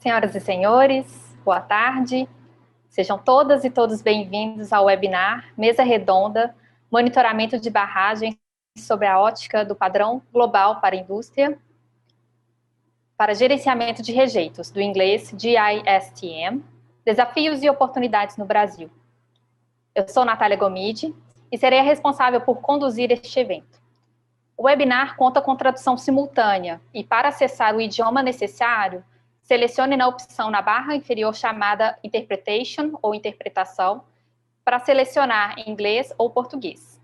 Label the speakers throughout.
Speaker 1: Senhoras e senhores, boa tarde. Sejam todas e todos bem-vindos ao webinar Mesa Redonda, Monitoramento de Barragens sobre a ótica do padrão global para a indústria, para gerenciamento de rejeitos, do inglês GISTM, desafios e oportunidades no Brasil. Eu sou Natália Gomide e serei a responsável por conduzir este evento. O webinar conta com tradução simultânea e, para acessar o idioma necessário, selecione na opção na barra inferior chamada Interpretation ou Interpretação para selecionar inglês ou português.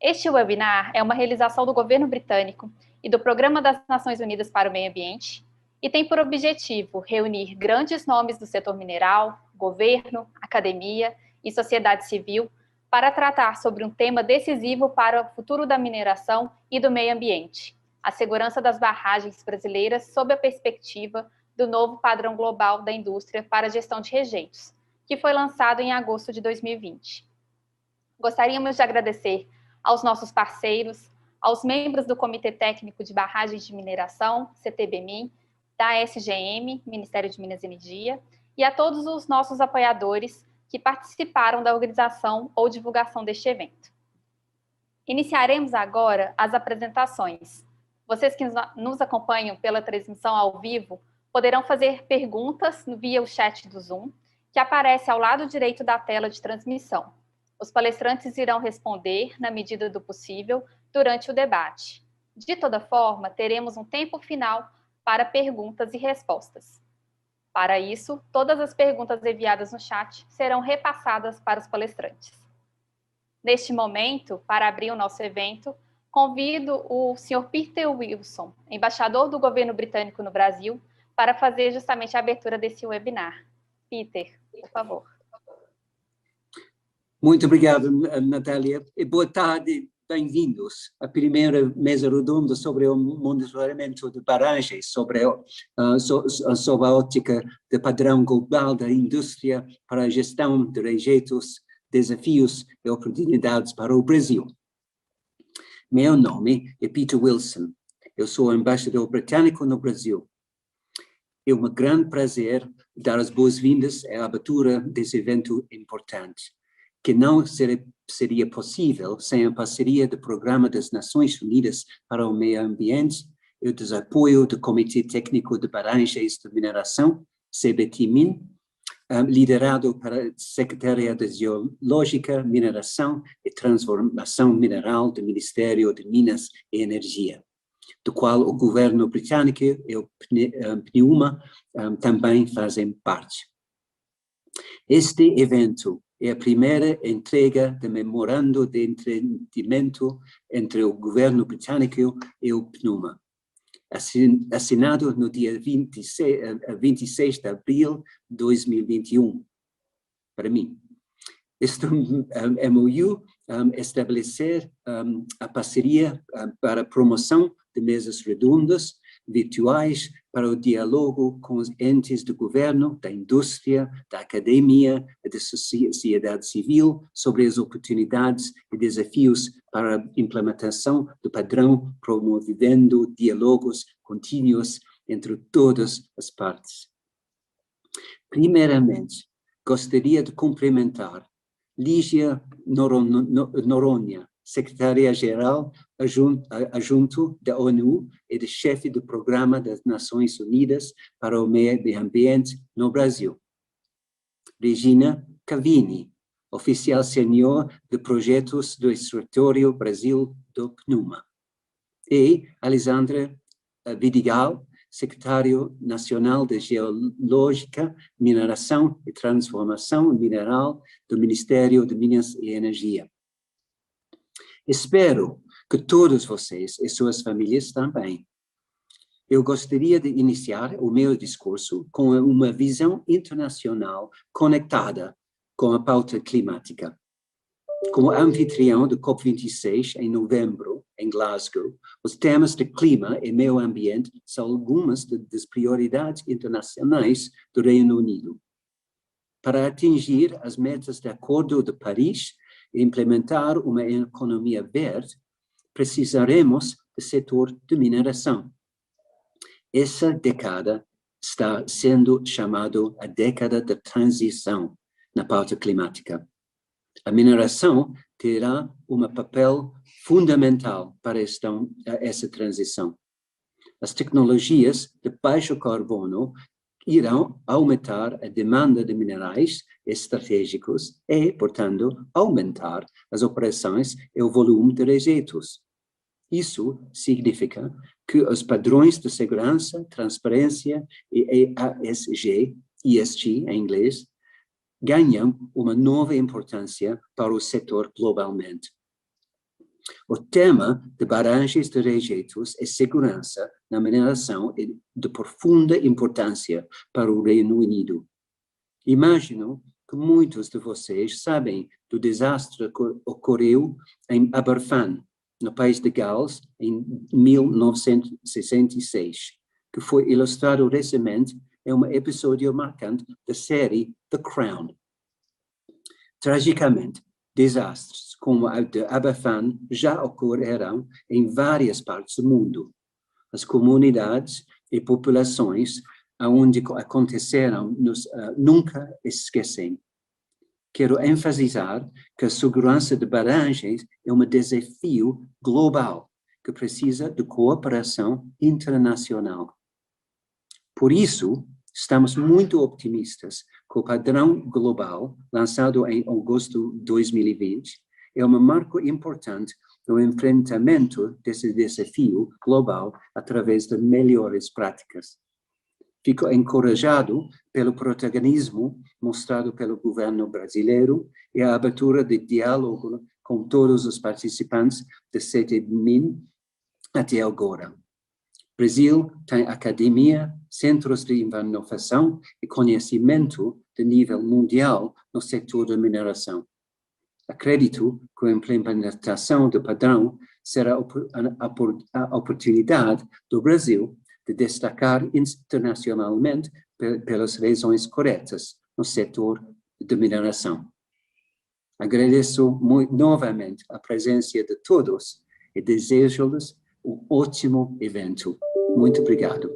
Speaker 1: Este webinar é uma realização do governo britânico e do Programa das Nações Unidas para o Meio Ambiente e tem por objetivo reunir grandes nomes do setor mineral, governo, academia e sociedade civil para tratar sobre um tema decisivo para o futuro da mineração e do meio ambiente, a segurança das barragens brasileiras sob a perspectiva do novo padrão global da indústria para a gestão de rejeitos, que foi lançado em agosto de 2020. Gostaríamos de agradecer aos nossos parceiros, aos membros do Comitê Técnico de Barragens de Mineração, CTBMIN, da SGM, Ministério de Minas e Energia, e a todos os nossos apoiadores que participaram da organização ou divulgação deste evento. Iniciaremos agora as apresentações. Vocês que nos acompanham pela transmissão ao vivo poderão fazer perguntas via o chat do Zoom, que aparece ao lado direito da tela de transmissão. Os palestrantes irão responder, na medida do possível, durante o debate. De toda forma, teremos um tempo final para perguntas e respostas. Para isso, todas as perguntas enviadas no chat serão repassadas para os palestrantes. Neste momento, para abrir o nosso evento, convido o Sr. Peter Wilson, embaixador do governo britânico no Brasil, para fazer justamente a abertura desse webinar. Peter, por favor.
Speaker 2: Muito obrigado, Natália, e boa tarde, bem-vindos à primeira mesa redonda sobre o monitoramento de barragens, sobre a ótica do padrão global da indústria para a gestão de rejeitos, desafios e oportunidades para o Brasil. Meu nome é Peter Wilson, eu sou embaixador britânico no Brasil. É um grande prazer dar as boas-vindas à abertura desse evento importante, que não seria possível sem a parceria do Programa das Nações Unidas para o Meio Ambiente e o desapoio do Comitê Técnico de Barragens de Mineração, CBTMIN, liderado pela Secretaria de Geológica, Mineração e Transformação Mineral do Ministério de Minas e Energia, do qual o governo britânico e o PNUMA também fazem parte. Este evento é a primeira entrega do memorando de entendimento entre o governo britânico e o PNUMA, assinado no dia 26 de abril de 2021, para mim. Este MOU estabelecer a parceria para a promoção de mesas redondas virtuais para o diálogo com os entes do governo, da indústria, da academia e da sociedade civil sobre as oportunidades e desafios para a implementação do padrão, promovendo diálogos contínuos entre todas as partes. Primeiramente, gostaria de cumprimentar Lígia Noronha, secretária-geral adjunto da ONU e de chefe do Programa das Nações Unidas para o Meio Ambiente no Brasil. Regina Cavini, oficial sênior de projetos do Escritório Brasil do PNUMA. E Alexandra Vidigal, secretário nacional de Geológica, Mineração e Transformação Mineral do Ministério de Minas e Energia. Espero que todos vocês e suas famílias também. Eu gostaria de iniciar o meu discurso com uma visão internacional conectada com a pauta climática. Como anfitrião do COP26 em novembro, em Glasgow, os temas de clima e meio ambiente são algumas das prioridades internacionais do Reino Unido. Para atingir as metas do Acordo de Paris e implementar uma economia verde, precisaremos do setor de mineração. Essa década está sendo chamado a década da transição na pauta climática. A mineração terá um papel fundamental para essa transição. As tecnologias de baixo carbono irão aumentar a demanda de minerais estratégicos e, portanto, aumentar as operações e o volume de rejeitos. Isso significa que os padrões de segurança, transparência e ESG em inglês, ganham uma nova importância para o setor globalmente. O tema de barragens de rejeitos e segurança na mineração é de profunda importância para o Reino Unido. Imagino que muitos de vocês sabem do desastre que ocorreu em Aberfan, no país de Gales, em 1966, que foi ilustrado recentemente em um episódio marcante da série The Crown. Tragicamente, desastres como o de Aberfan já ocorreram em várias partes do mundo. As comunidades e populações onde aconteceram nunca esquecem. Quero enfatizar que a segurança de barragens é um desafio global que precisa de cooperação internacional. Por isso, estamos muito otimistas que o padrão global, lançado em agosto de 2020, é um marco importante no enfrentamento desse desafio global através de melhores práticas. Fico encorajado pelo protagonismo mostrado pelo governo brasileiro e a abertura de diálogo com todos os participantes de CETMIN até agora. Brasil tem academia, centros de inovação e conhecimento de nível mundial no setor da mineração. Acredito que a implementação do padrão será a oportunidade do Brasil de destacar internacionalmente pelas razões corretas no setor de mineração. Agradeço novamente a presença de todos e desejo-lhes um ótimo evento. Muito obrigado.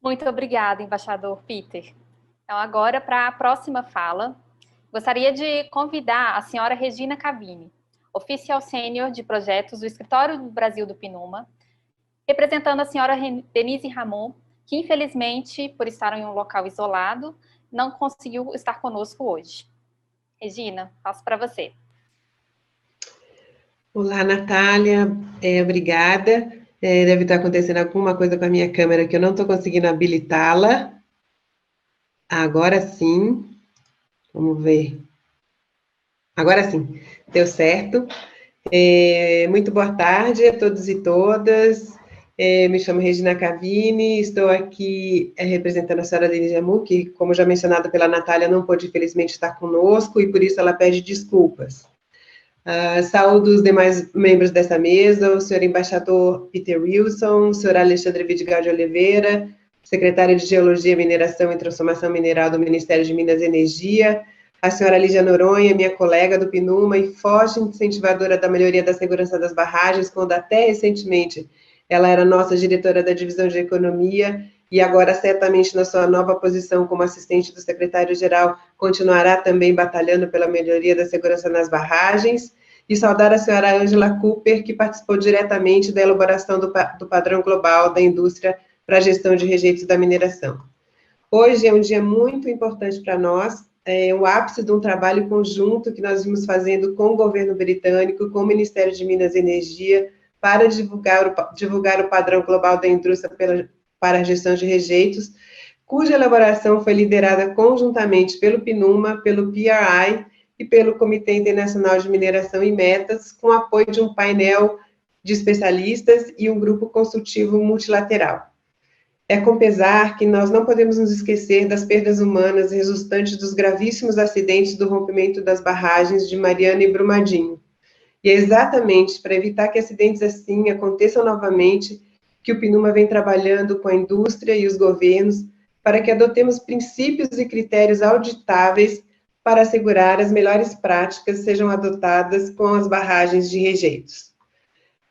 Speaker 1: Muito obrigada, embaixador Peter. Então, agora, para a próxima fala, gostaria de convidar a senhora Regina Cavini, oficial sênior de projetos do Escritório do Brasil do PNUMA, representando a senhora Denise Ramon, que infelizmente, por estar em um local isolado, não conseguiu estar conosco hoje. Regina, passo para você.
Speaker 3: Olá, Natália, obrigada. Deve estar acontecendo alguma coisa com a minha câmera que eu não estou conseguindo habilitá-la. Agora sim, vamos ver. Agora sim, deu certo. Muito boa tarde a todos e todas. Me chamo Regina Cavini, estou aqui representando a senhora Denise Ramon, que, como já mencionado pela Natália, não pôde, infelizmente, estar conosco, e por isso ela pede desculpas. Saúdo os demais membros dessa mesa, o senhor embaixador Peter Wilson, o senhor Alexandre Vidigal de Oliveira, secretário de Geologia, Mineração e Transformação Mineral do Ministério de Minas e Energia, a senhora Lígia Noronha, minha colega do PNUMA e forte incentivadora da melhoria da segurança das barragens, quando até recentemente ela era nossa diretora da Divisão de Economia, e agora, certamente, na sua nova posição como assistente do secretário-geral, continuará também batalhando pela melhoria da segurança nas barragens, e saudar a senhora Angela Cooper, que participou diretamente da elaboração do padrão global da indústria para a gestão de rejeitos da mineração. Hoje é um dia muito importante para nós, é o ápice de um trabalho conjunto que nós vimos fazendo com o governo britânico, com o Ministério de Minas e Energia, para divulgar o padrão global da indústria para a gestão de rejeitos, cuja elaboração foi liderada conjuntamente pelo PNUMA, pelo PRI e pelo Comitê Internacional de Mineração e Metas, com apoio de um painel de especialistas e um grupo consultivo multilateral. É com pesar que nós não podemos nos esquecer das perdas humanas resultantes dos gravíssimos acidentes do rompimento das barragens de Mariana e Brumadinho. E é exatamente para evitar que acidentes assim aconteçam novamente que o PNUMA vem trabalhando com a indústria e os governos para que adotemos princípios e critérios auditáveis para assegurar as melhores práticas sejam adotadas com as barragens de rejeitos.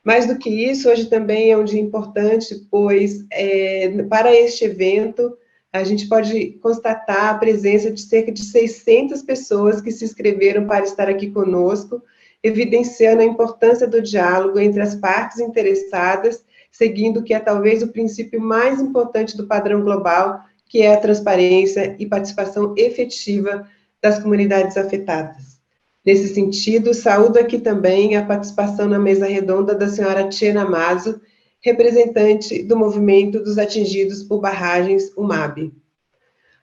Speaker 3: Mais do que isso, hoje também é um dia importante, pois para este evento a gente pode constatar a presença de cerca de 600 pessoas que se inscreveram para estar aqui conosco, evidenciando a importância do diálogo entre as partes interessadas, seguindo o que é talvez o princípio mais importante do padrão global, que é a transparência e participação efetiva das comunidades afetadas. Nesse sentido, saúdo aqui também a participação na mesa redonda da senhora Tiena Mazo, representante do movimento dos atingidos por barragens, o MAB.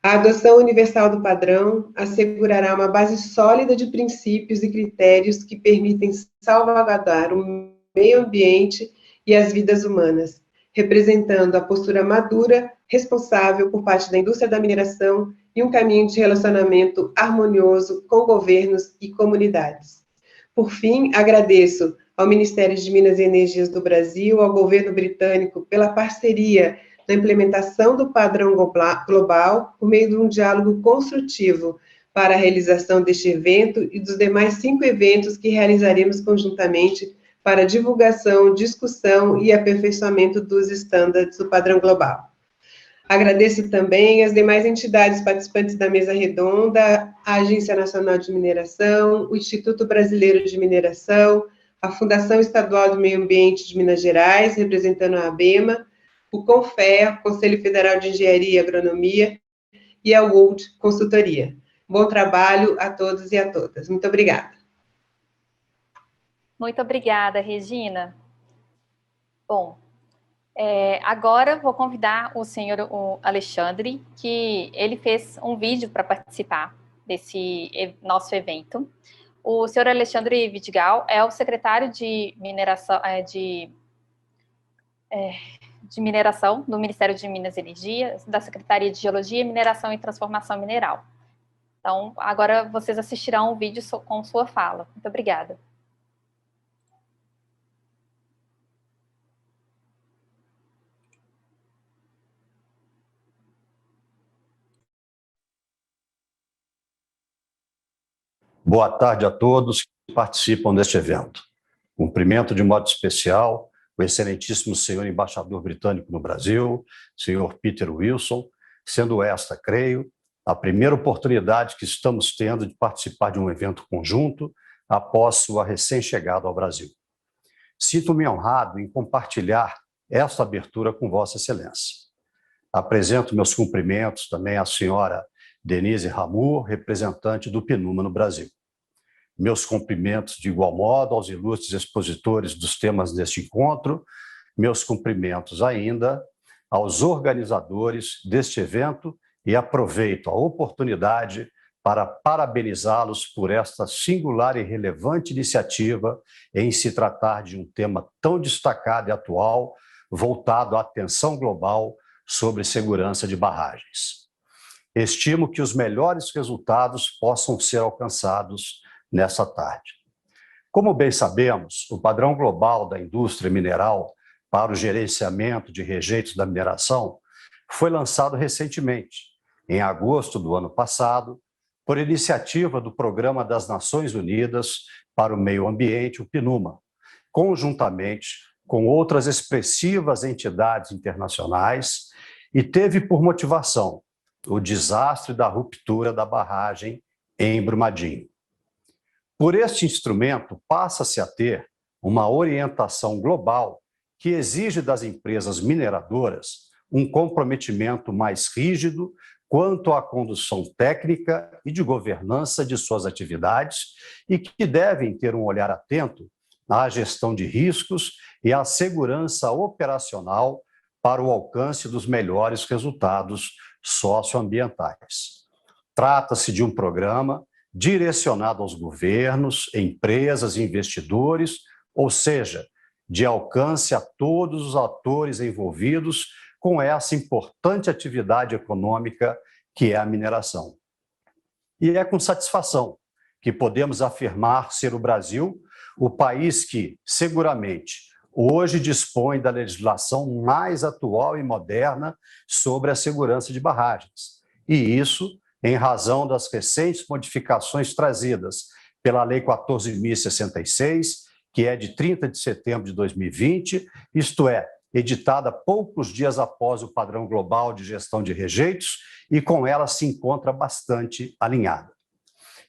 Speaker 3: A adoção universal do padrão assegurará uma base sólida de princípios e critérios que permitem salvaguardar o meio ambiente e as vidas humanas, representando a postura madura, responsável por parte da indústria da mineração e um caminho de relacionamento harmonioso com governos e comunidades. Por fim, agradeço ao Ministério de Minas e Energias do Brasil, ao governo britânico, pela parceria na implementação do padrão global, por meio de um diálogo construtivo para a realização deste evento e dos demais 5 eventos que realizaremos conjuntamente para divulgação, discussão e aperfeiçoamento dos estándares do padrão global. Agradeço também as demais entidades participantes da mesa redonda, a Agência Nacional de Mineração, o Instituto Brasileiro de Mineração, a Fundação Estadual do Meio Ambiente de Minas Gerais, representando a ABEMA, o CONFER, Conselho Federal de Engenharia e Agronomia, e a World Consultoria. Bom trabalho a todos e a todas. Muito obrigada.
Speaker 1: Muito obrigada, Regina. Bom, agora vou convidar o senhor Alexandre, que ele fez um vídeo para participar desse nosso evento. O senhor Alexandre Vidigal é o secretário de mineração, de mineração do Ministério de Minas e Energia, da Secretaria de Geologia, Mineração e Transformação Mineral. Então, agora vocês assistirão o vídeo com sua fala. Muito obrigada.
Speaker 4: Boa tarde a todos que participam deste evento. Cumprimento de modo especial o excelentíssimo senhor embaixador britânico no Brasil, senhor Peter Wilson, sendo esta, creio, a primeira oportunidade que estamos tendo de participar de um evento conjunto após sua recém-chegada ao Brasil. Sinto-me honrado em compartilhar esta abertura com Vossa Excelência. Apresento meus cumprimentos também à senhora Denise Ramur, representante do PNUMA no Brasil. Meus cumprimentos de igual modo aos ilustres expositores dos temas deste encontro, meus cumprimentos ainda aos organizadores deste evento e aproveito a oportunidade para parabenizá-los por esta singular e relevante iniciativa em se tratar de um tema tão destacado e atual, voltado à atenção global sobre segurança de barragens. Estimo que os melhores resultados possam ser alcançados nessa tarde. Como bem sabemos, o padrão global da indústria mineral para o gerenciamento de rejeitos da mineração foi lançado recentemente, em agosto do ano passado, por iniciativa do Programa das Nações Unidas para o Meio Ambiente, o PNUMA, conjuntamente com outras expressivas entidades internacionais, e teve por motivação o desastre da ruptura da barragem em Brumadinho. Por este instrumento, passa-se a ter uma orientação global que exige das empresas mineradoras um comprometimento mais rígido quanto à condução técnica e de governança de suas atividades e que devem ter um olhar atento à gestão de riscos e à segurança operacional para o alcance dos melhores resultados socioambientais. Trata-se de um programa direcionado aos governos, empresas e investidores, ou seja, de alcance a todos os atores envolvidos com essa importante atividade econômica que é a mineração. E é com satisfação que podemos afirmar ser o Brasil o país que, seguramente, hoje dispõe da legislação mais atual e moderna sobre a segurança de barragens. E isso em razão das recentes modificações trazidas pela Lei 14.066, que é de 30 de setembro de 2020, isto é, editada poucos dias após o Padrão Global de Gestão de Rejeitos, e com ela se encontra bastante alinhada.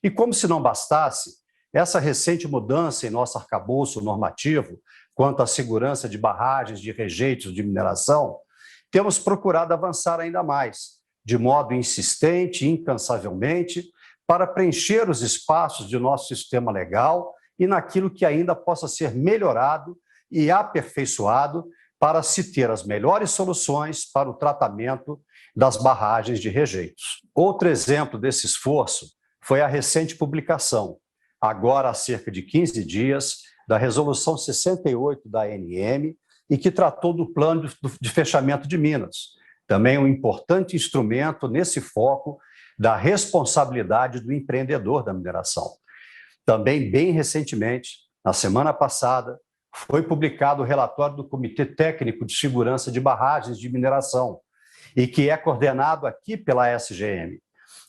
Speaker 4: E como se não bastasse, essa recente mudança em nosso arcabouço normativo quanto à segurança de barragens de rejeitos de mineração, temos procurado avançar ainda mais, de modo insistente e incansavelmente, para preencher os espaços de nosso sistema legal e naquilo que ainda possa ser melhorado e aperfeiçoado para se ter as melhores soluções para o tratamento das barragens de rejeitos. Outro exemplo desse esforço foi a recente publicação, agora há cerca de 15 dias, da Resolução 68 da ANM, e que tratou do plano de fechamento de minas, também um importante instrumento nesse foco da responsabilidade do empreendedor da mineração. Também, bem recentemente, na semana passada, foi publicado o relatório do Comitê Técnico de Segurança de Barragens de Mineração, e que é coordenado aqui pela SGM.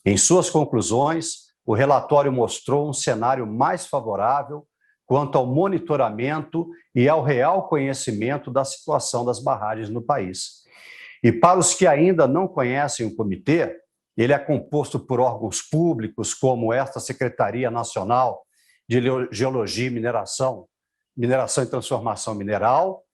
Speaker 4: Em suas conclusões, o relatório mostrou um cenário mais favorável quanto ao monitoramento e ao real conhecimento da situação das barragens no país. E para os que ainda não conhecem o comitê, ele é composto por órgãos públicos como esta Secretaria Nacional de Geologia e Mineração e Transformação Mineral,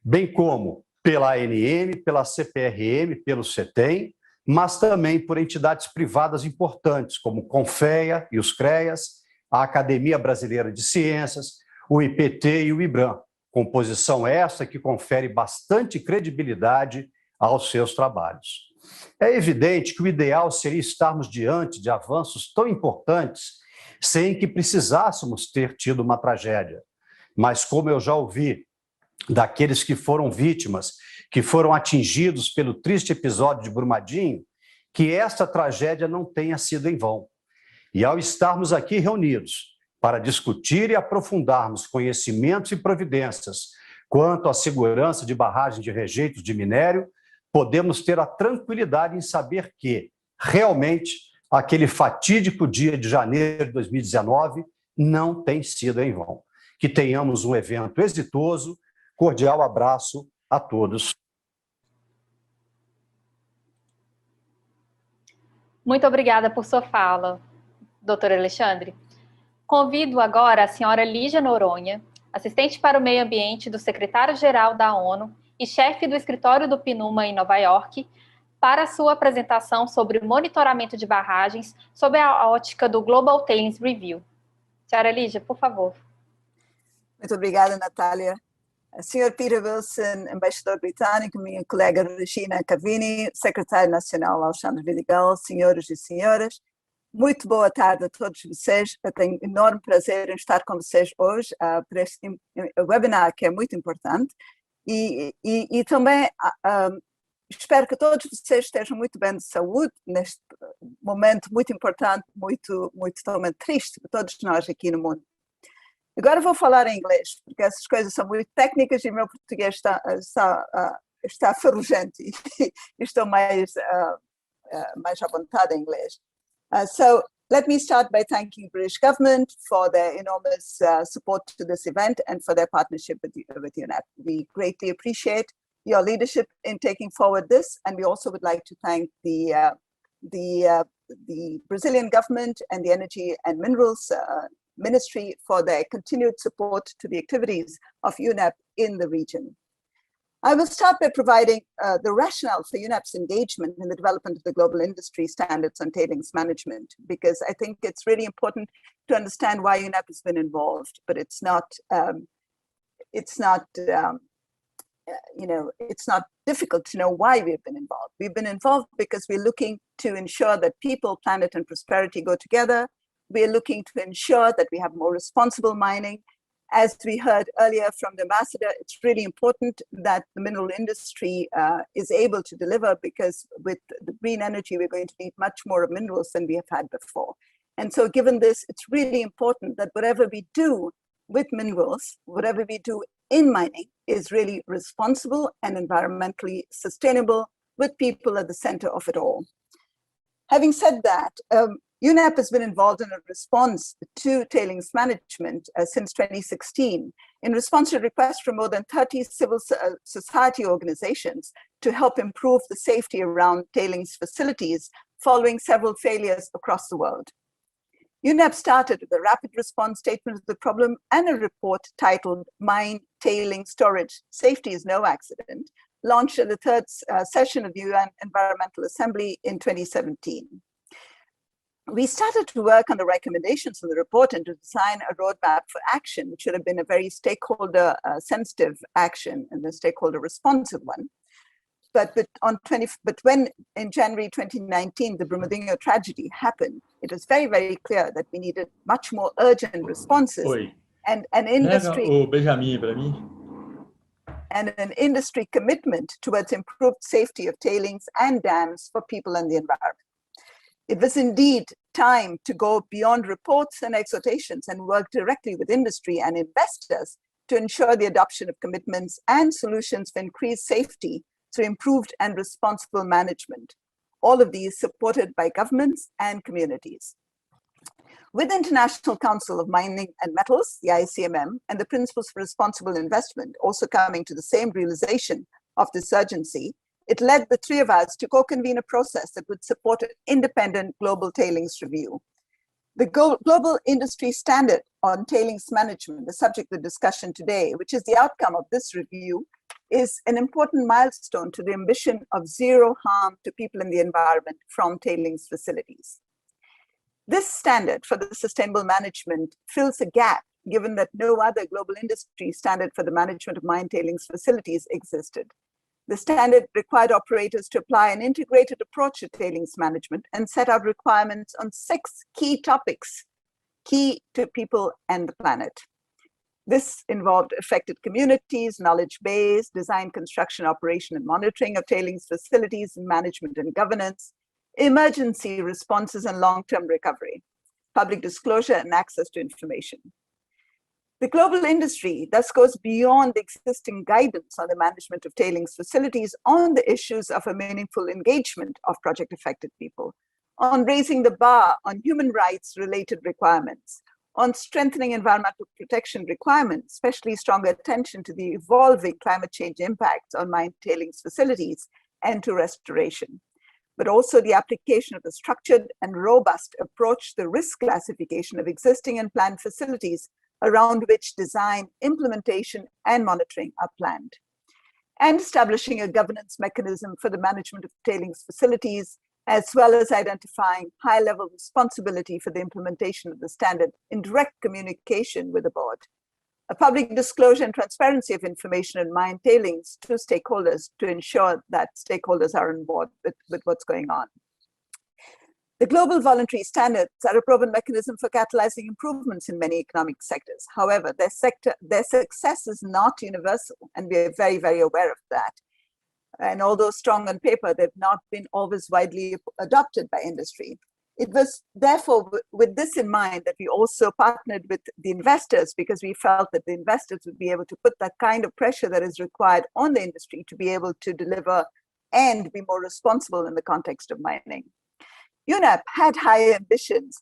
Speaker 4: bem como pela ANM, pela CPRM, pelo CETEM, mas também por entidades privadas importantes, como o CONFEA e os CREAS, a Academia Brasileira de Ciências, o IPT e o IBRAM, composição essa que confere bastante credibilidade aos seus trabalhos. É evidente que o ideal seria estarmos diante de avanços tão importantes sem que precisássemos ter tido uma tragédia. Mas, como eu já ouvi daqueles que foram vítimas, que foram atingidos pelo triste episódio de Brumadinho, que esta tragédia não tenha sido em vão. E ao estarmos aqui reunidos para discutir e aprofundarmos conhecimentos e providências quanto à segurança de barragens de rejeitos de minério, podemos ter a tranquilidade em saber que, realmente, aquele fatídico dia de janeiro de 2019 não tem sido em vão. Que tenhamos um evento exitoso. Cordial abraço a todos.
Speaker 1: Muito obrigada por sua fala, doutor Alexandre. Convido agora a senhora Lígia Noronha, assistente para o meio ambiente do secretário-geral da ONU e chefe do escritório do PNUMA em Nova York, para a sua apresentação sobre o monitoramento de barragens sob a ótica do Global Tailings Review. Senhora Lígia, por favor.
Speaker 5: Muito obrigada, Natália. Sr. Peter Wilson, embaixador britânico, minha colega Regina Cavini, secretário nacional Alexandre Vidigal, senhores e senhoras, muito boa tarde a todos vocês. Eu tenho enorme prazer em estar com vocês hoje para este webinar que é muito importante e também espero que todos vocês estejam muito bem de saúde neste momento muito importante, muito também triste para todos nós aqui no mundo. Agora vou falar em inglês, porque essas coisas são muito técnicas e o meu português está ferrugente e estou mais à vontade em inglês. So let me start by thanking the British government for their enormous support to this event and for their partnership with UNEP. We greatly appreciate your leadership in taking forward this, and we also would like to thank the Brazilian government and the Energy and Minerals Ministry for their continued support to the activities of UNEP in the region. I will start by providing the rationale for UNEP's engagement in the development of the global industry standards on tailings management, because I think it's really important to understand why UNEP has been involved, but it's not difficult to know why we've been involved. We've been involved because we're looking to ensure that people, planet, and prosperity go together. We're looking to ensure that we have more responsible mining. As we heard earlier from the ambassador, it's really important that the mineral industry is able to deliver, because with the green energy, we're going to need much more minerals than we have had before. And so given this, it's really important that whatever we do with minerals, whatever we do in mining, is really responsible and environmentally sustainable, with people at the center of it all. Having said that, UNEP has been involved in a response to tailings management since 2016, in response to requests from more than 30 civil society organizations to help improve the safety around tailings facilities following several failures across the world. UNEP started with a rapid response statement of the problem and a report titled Mine Tailing Storage Safety is No Accident, launched at the third session of the UN Environmental Assembly in 2017. We started to work on the recommendations in the report and to design a roadmap for action, which should have been a very stakeholder sensitive action and a stakeholder responsive one. But when in January 2019, the Brumadinho tragedy happened, it was very, very clear that we needed much more urgent responses. And an industry and an industry commitment towards improved safety of tailings and dams for people and the environment. It was indeed time to go beyond reports and exhortations and work directly with industry and investors to ensure the adoption of commitments and solutions for increased safety through improved and responsible management. All of these supported by governments and communities. With the International Council of Mining and Metals, the ICMM, and the Principles for Responsible Investment also coming to the same realization of this urgency, it led the three of us to co-convene a process that would support an independent global tailings review. The global industry standard on tailings management, the subject of discussion today, which is the outcome of this review, is an important milestone to the ambition of zero harm to people and the environment from tailings facilities. This standard for the sustainable management fills a gap, given that no other global industry standard for the management of mine tailings facilities existed. The standard required operators to apply an integrated approach to tailings management and set out requirements on 6 key topics, key to people and the planet. This involved affected communities, knowledge base, design, construction, operation, and monitoring of tailings facilities, management and governance, emergency responses and long-term recovery, public disclosure and access to information. The global industry thus goes beyond the existing guidance on the management of tailings facilities on the issues of a meaningful engagement of project-affected people, on raising the bar on human rights-related requirements, on strengthening environmental protection requirements, especially stronger attention to the evolving climate change impacts on mine tailings facilities and to restoration, but also the application of a structured and robust approach to the risk classification of existing and planned facilities around which design, implementation, and monitoring are planned, and establishing a governance mechanism for the management of tailings facilities, as well as identifying high-level responsibility for the implementation of the standard in direct communication with the board, a public disclosure and transparency of information in mine tailings to stakeholders to ensure that stakeholders are on board with what's going on. The global voluntary standards are a proven mechanism for catalyzing improvements in many economic sectors. However, their success is not universal, and we are very, very aware of that. And although strong on paper, they've not been always widely adopted by industry. It was therefore with this in mind that we also partnered with the investors, because we felt that the investors would be able to put that kind of pressure that is required on the industry to be able to deliver and be more responsible in the context of mining. UNEP had higher ambitions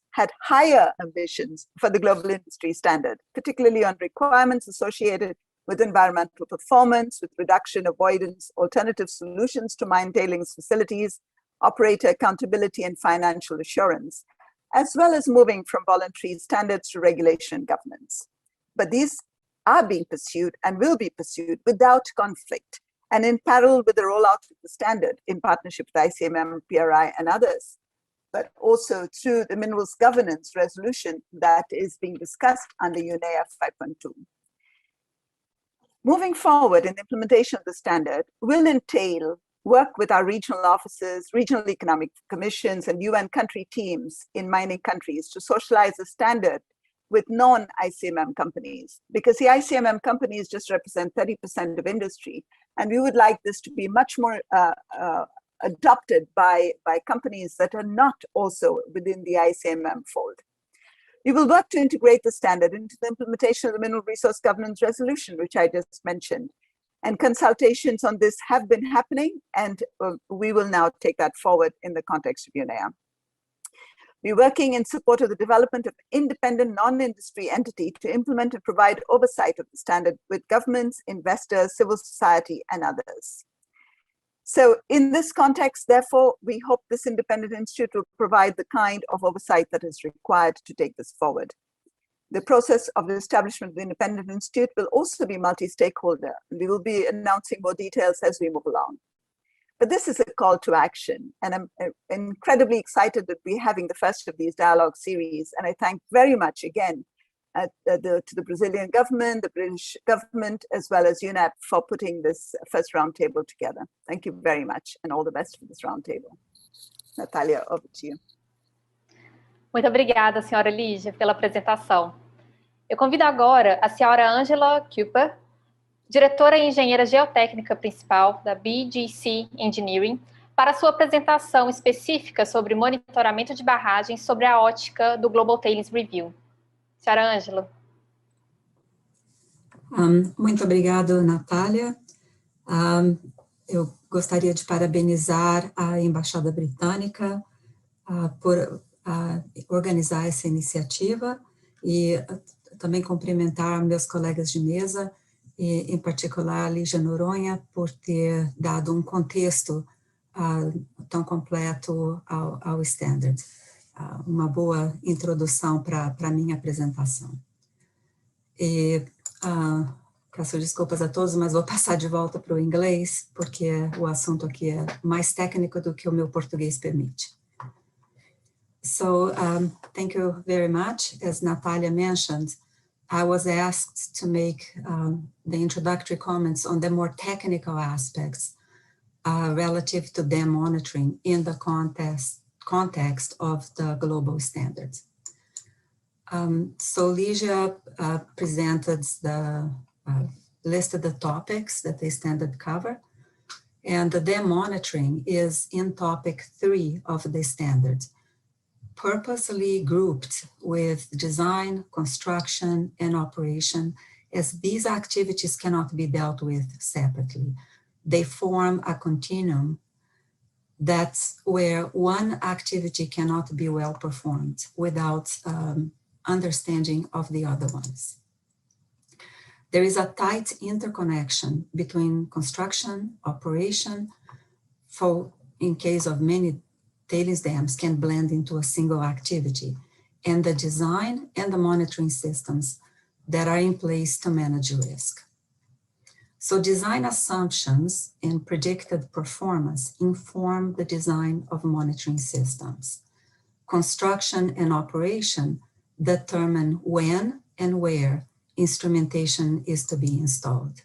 Speaker 5: for the global industry standard, particularly on requirements associated with environmental performance, with reduction, avoidance, alternative solutions to mine tailings facilities, operator accountability and financial assurance, as well as moving from voluntary standards to regulation and governance. But these are being pursued and will be pursued without conflict and in parallel with the rollout of the standard in partnership with ICMM, PRI, and others, but also through the minerals governance resolution that is being discussed under UNEA 5.2. Moving forward in the implementation of the standard will entail work with our regional offices, regional economic commissions, and UN country teams in mining countries to socialize the standard with non-ICMM companies, because the ICMM companies just represent 30% of industry, and we would like this to be much more adopted by companies that are not also within the ICMM fold. We will work to integrate the standard into the implementation of the Mineral Resource Governance Resolution, which I just mentioned. And consultations on this have been happening, and we will now take that forward in the context of UNEA. We're working in support of the development of independent non-industry entity to implement and provide oversight of the standard with governments, investors, civil society, and others. So in this context, therefore, we hope this independent institute will provide the kind of oversight that is required to take this forward. The process of the establishment of the independent institute will also be multi-stakeholder. We will be announcing more details as we move along. But this is a call to action, and I'm incredibly excited that we're having the first of these dialogue series. And I thank very much again to the Brazilian government, the British government, as well as UNEP for putting this first roundtable together. Thank you very much, and all the best for this roundtable. Natália, over to you.
Speaker 1: Muito obrigada, senhora Lígia, pela apresentação. Eu convido agora a senhora Angela Cooper, diretora e engenheira geotécnica principal da BGC Engineering, para a sua apresentação específica sobre monitoramento de barragens sobre a ótica do Global Tailings Review. Senhora Angela.
Speaker 6: Muito obrigada, Natália. Eu gostaria de parabenizar a Embaixada Britânica por organizar essa iniciativa e também cumprimentar meus colegas de mesa, e, em particular, a Lígia Noronha, por ter dado um contexto tão completo ao Standard. Uma boa introdução para a minha apresentação. E peço desculpas a todos, mas vou passar de volta para o inglês, porque o assunto aqui é mais técnico do que o meu português permite. So, thank you very much. As Natalia mentioned, I was asked to make the introductory comments on the more technical aspects relative to dam monitoring in the context of the global standards. So Lígia presented listed the topics that the standard cover, and the dam monitoring is in topic 3 of the standard, purposely grouped with design, construction, and operation, as these activities cannot be dealt with separately. They form a continuum that's where one activity cannot be well performed without understanding of the other ones. There is a tight interconnection between construction, operation, in case of many tailings dams can blend into a single activity, and the design and the monitoring systems that are in place to manage risk. So design assumptions and predicted performance inform the design of monitoring systems. Construction and operation determine when and where instrumentation is to be installed.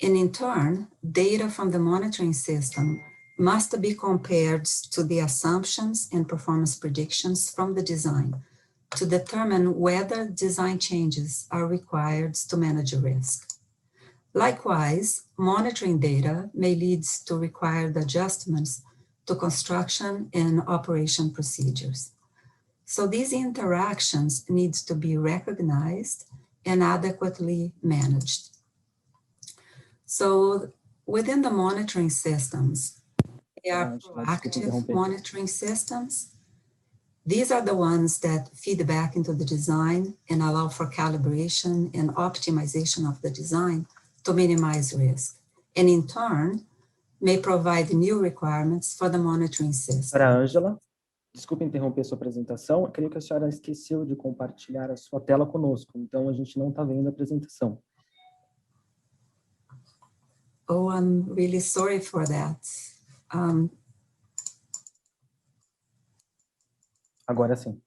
Speaker 6: And in turn, data from the monitoring system must be compared to the assumptions and performance predictions from the design to determine whether design changes are required to manage risk. Likewise, monitoring data may lead to required adjustments to construction and operation procedures. So these interactions need to be recognized and adequately managed. So within the monitoring systems, there are proactive monitoring systems. These are the ones that feed back into the design and allow for calibration and optimization of the design to minimize risk, and in turn, may provide new requirements for the monitoring system.
Speaker 7: Para Angela, desculpe interromper sua apresentação, eu creio que a senhora esqueceu de compartilhar a sua tela conosco, então a gente não está vendo a apresentação.
Speaker 6: Oh, I'm really sorry for that.
Speaker 7: Agora sim.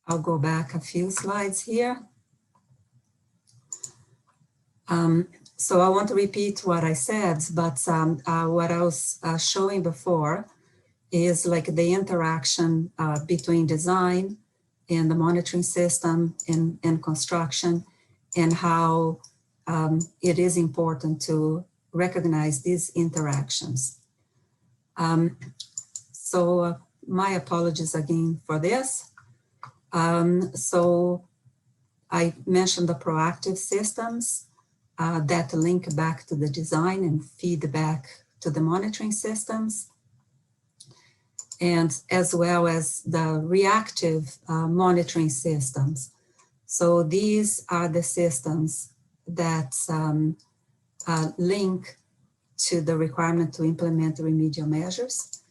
Speaker 6: I'll go back a few slides here. So I won't repeat what I said, but what I was showing before is like the interaction between design and the monitoring system and construction, and how it is important to recognize these interactions. So my apologies again for this. So I mentioned the proactive systems that link back to the design and feed back to the monitoring systems. and as well as the reactive monitoring systems. So these are the systems that link to the requirement to implement remedial measures,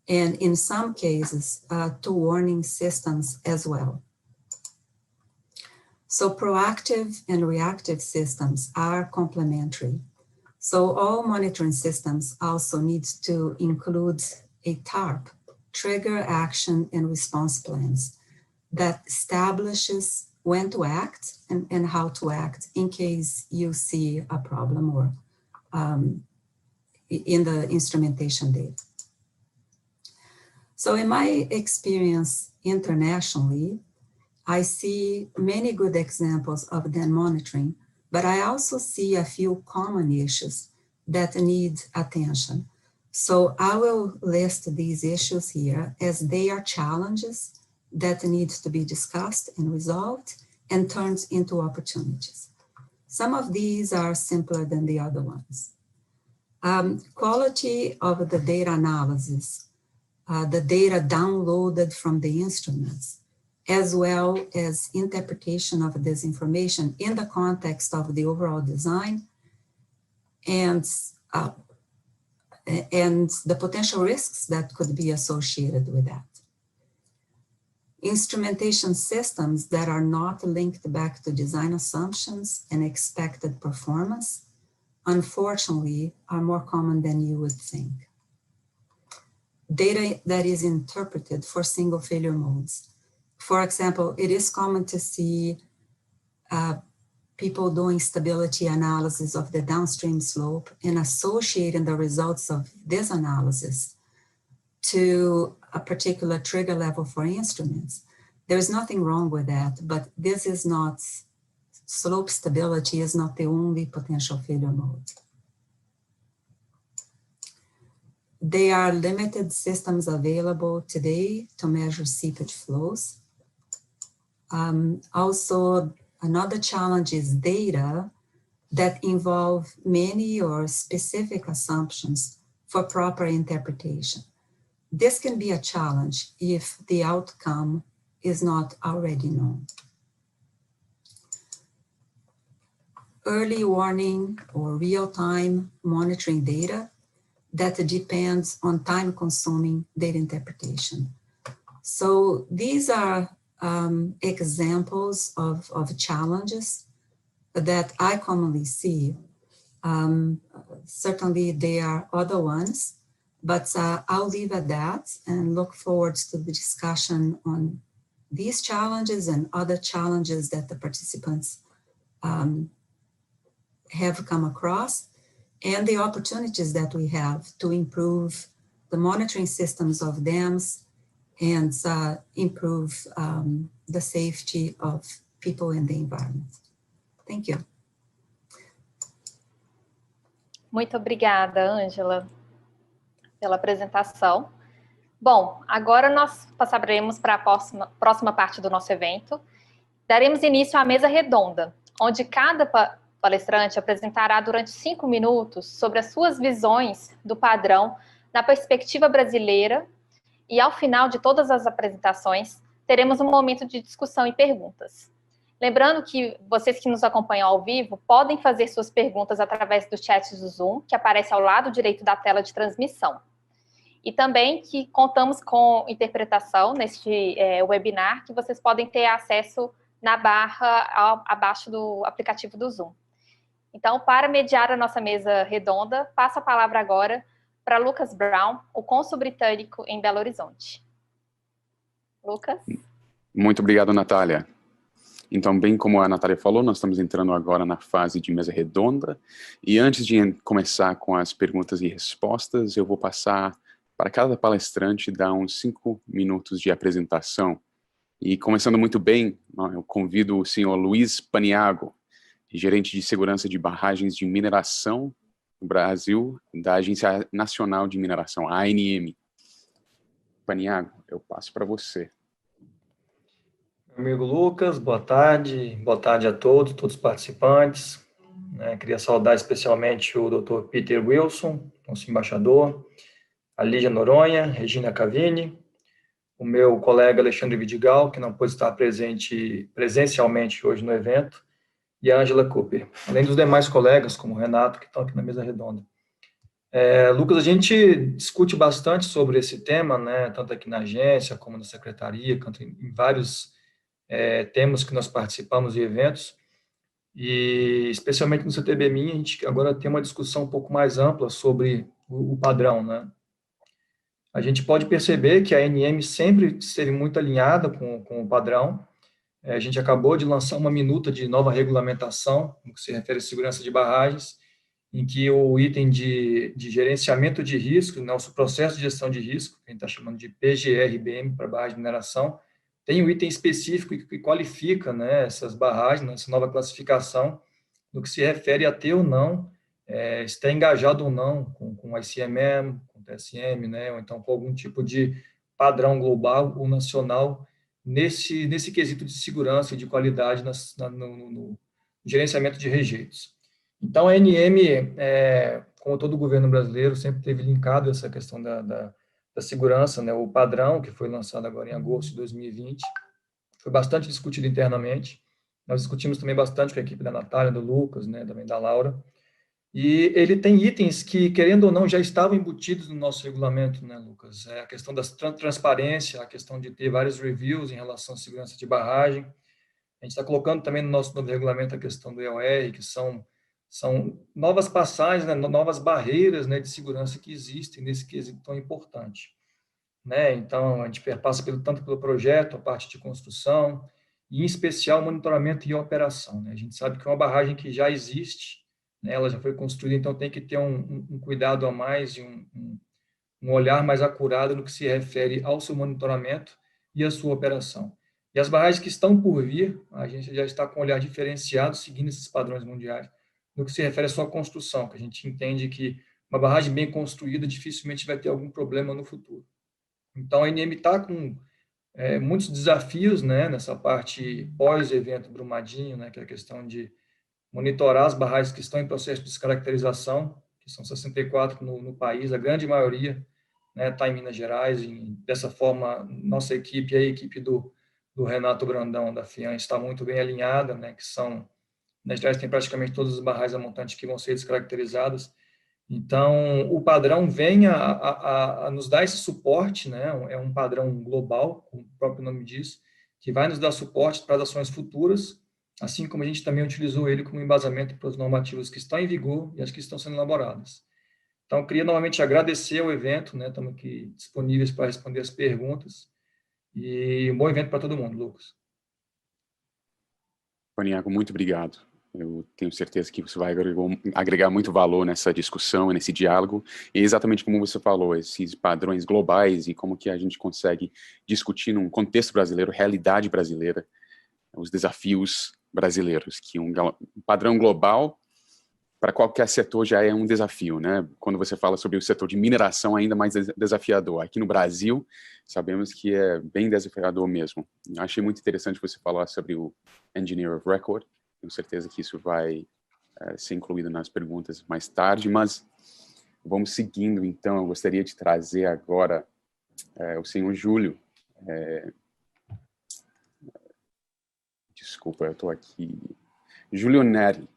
Speaker 6: and in some cases, to warning systems as well. So proactive and reactive systems are complementary. So all monitoring systems also need to include a TARP, Trigger Action and Response Plans, that establishes when to act and how to act in case you see a problem or in the instrumentation data. So in my experience internationally, I see many good examples of DAN monitoring, but I also see a few common issues that need attention. So I will list these issues here as they are challenges that need to be discussed and resolved and turned into opportunities. Some of these are simpler than the other ones. Quality of the data analysis, the data downloaded from the instruments, as well as interpretation of this information in the context of the overall design and the potential risks that could be associated with that. Instrumentation systems that are not linked back to design assumptions and expected performance, unfortunately, are more common than you would think. Data that is interpreted for single failure modes. For example, it is common to see people doing stability analysis of the downstream slope and associating the results of this analysis to a particular trigger level for instruments. There's nothing wrong with that, but this is not, slope stability is not the only potential failure mode. There are limited systems available today to measure seepage flows. Also, another challenge is data that involve many or specific assumptions for proper interpretation. This can be a challenge if the outcome is not already known. Early warning or real-time monitoring data that depends on time-consuming data interpretation. So these are examples of challenges that I commonly see. Certainly there are other ones, but I'll leave at that and look forward to the discussion on these challenges and other challenges that the participants have come across, and the opportunities that we have to improve the monitoring systems of dams and improve the safety of people and the environment. Thank you.
Speaker 1: Muito obrigada, Ângela, pela apresentação. Bom, agora nós passaremos para a próxima parte do nosso evento. Daremos início à mesa redonda, onde cada palestrante apresentará durante 5 minutos sobre as suas visões do padrão na perspectiva brasileira, e ao final de todas as apresentações, teremos um momento de discussão e perguntas. Lembrando que vocês que nos acompanham ao vivo podem fazer suas perguntas através do chat do Zoom, que aparece ao lado direito da tela de transmissão. E também que contamos com interpretação neste webinar, que vocês podem ter acesso na barra abaixo do aplicativo do Zoom. Então, para mediar a nossa mesa redonda, passo a palavra agora para Lucas Brown, o cônsul britânico em Belo Horizonte. Lucas?
Speaker 8: Muito obrigado, Natália. Então, bem como a Natália falou, nós estamos entrando agora na fase de mesa redonda, e antes de começar com as perguntas e respostas, eu vou passar para cada palestrante dar uns 5 minutos de apresentação. E começando muito bem, eu convido o senhor Luiz Paniagua, gerente de segurança de barragens de mineração no Brasil, da Agência Nacional de Mineração, a ANM. Paniagua, eu passo para você.
Speaker 9: Meu amigo Lucas, boa tarde a todos os participantes. Queria saudar especialmente o Dr. Peter Wilson, nosso embaixador, a Lídia Noronha, Regina Cavini, o meu colega Alexandre Vidigal, que não pôde estar presente presencialmente hoje no evento, e a Angela Cooper, além dos demais colegas, como o Renato, que estão aqui na mesa redonda. Lucas, a gente discute bastante sobre esse tema, né, tanto aqui na agência, como na secretaria, quanto em vários temas que nós participamos de eventos, e especialmente no CTBMI, a gente agora tem uma discussão um pouco mais ampla sobre o padrão, né. A gente pode perceber que a ANM sempre esteve muito alinhada com o padrão. A gente acabou de lançar uma minuta de nova regulamentação, no que se refere à segurança de barragens, em que o item de gerenciamento de risco, nosso processo de gestão de risco, que a gente está chamando de PGRBM para barragem de mineração, tem um item específico que qualifica, né, essas barragens, essa nova classificação, no que se refere a ter ou não, estar engajado ou não com o ICMM, com o TSM, né, ou então com algum tipo de padrão global ou nacional nesse quesito de segurança e de qualidade no gerenciamento de rejeitos. Então, a ANM, como todo o governo brasileiro, sempre teve linkado essa questão da segurança, né, o padrão, que foi lançado agora em agosto de 2020, foi bastante discutido internamente. Nós discutimos também bastante com a equipe da Natália, do Lucas, né, também da Laura, e ele tem itens que, querendo ou não, já estavam embutidos no nosso regulamento, né, Lucas? A questão da transparência, a questão de ter vários reviews em relação à segurança de barragem. A gente está colocando também no nosso novo regulamento a questão do EOR, que são novas passagens, né, novas barreiras, né, de segurança que existem nesse quesito tão importante. Né? Então, a gente passa tanto pelo projeto, a parte de construção, e em especial monitoramento e operação. Né? A gente sabe que é uma barragem que já existe, né, ela já foi construída, então tem que ter um cuidado a mais e um olhar mais acurado no que se refere ao seu monitoramento e à sua operação. E as barragens que estão por vir, a gente já está com um olhar diferenciado, seguindo esses padrões mundiais, no que se refere à sua construção, que a gente entende que uma barragem bem construída dificilmente vai ter algum problema no futuro. Então, a ANM está com muitos desafios, né, nessa parte pós-evento Brumadinho, né, que é a questão de monitorar as barragens que estão em processo de descaracterização, que são 64 no país, a grande maioria está em Minas Gerais, e dessa forma, nossa equipe, a equipe do Renato Brandão, da FIAN, está muito bem alinhada, né, que são, Minas Gerais tem praticamente todas as barragens a montante que vão ser descaracterizadas. Então, o padrão vem a nos dar esse suporte, né, é um padrão global, como o próprio nome diz, que vai nos dar suporte para as ações futuras, assim como a gente também utilizou ele como embasamento para os normativos que estão em vigor e as que estão sendo elaboradas. Então, queria novamente agradecer o evento, né, estamos aqui disponíveis para responder as perguntas, e um bom evento para todo mundo, Lucas.
Speaker 8: Paniago, muito obrigado. Eu tenho certeza que você vai agregar muito valor nessa discussão, nesse diálogo, e exatamente como você falou, esses padrões globais e como que a gente consegue discutir num contexto brasileiro, realidade brasileira, os desafios brasileiros, que um padrão global para qualquer setor já é um desafio, né? Quando você fala sobre o setor de mineração, ainda mais desafiador. Aqui no Brasil, sabemos que é bem desafiador mesmo. Achei muito interessante você falar sobre o Engineer of Record. Tenho certeza que isso vai ser incluído nas perguntas mais tarde, mas vamos seguindo, então. Eu gostaria de trazer agora o senhor Júlio. Desculpa, eu estou aqui. Júlio Neri,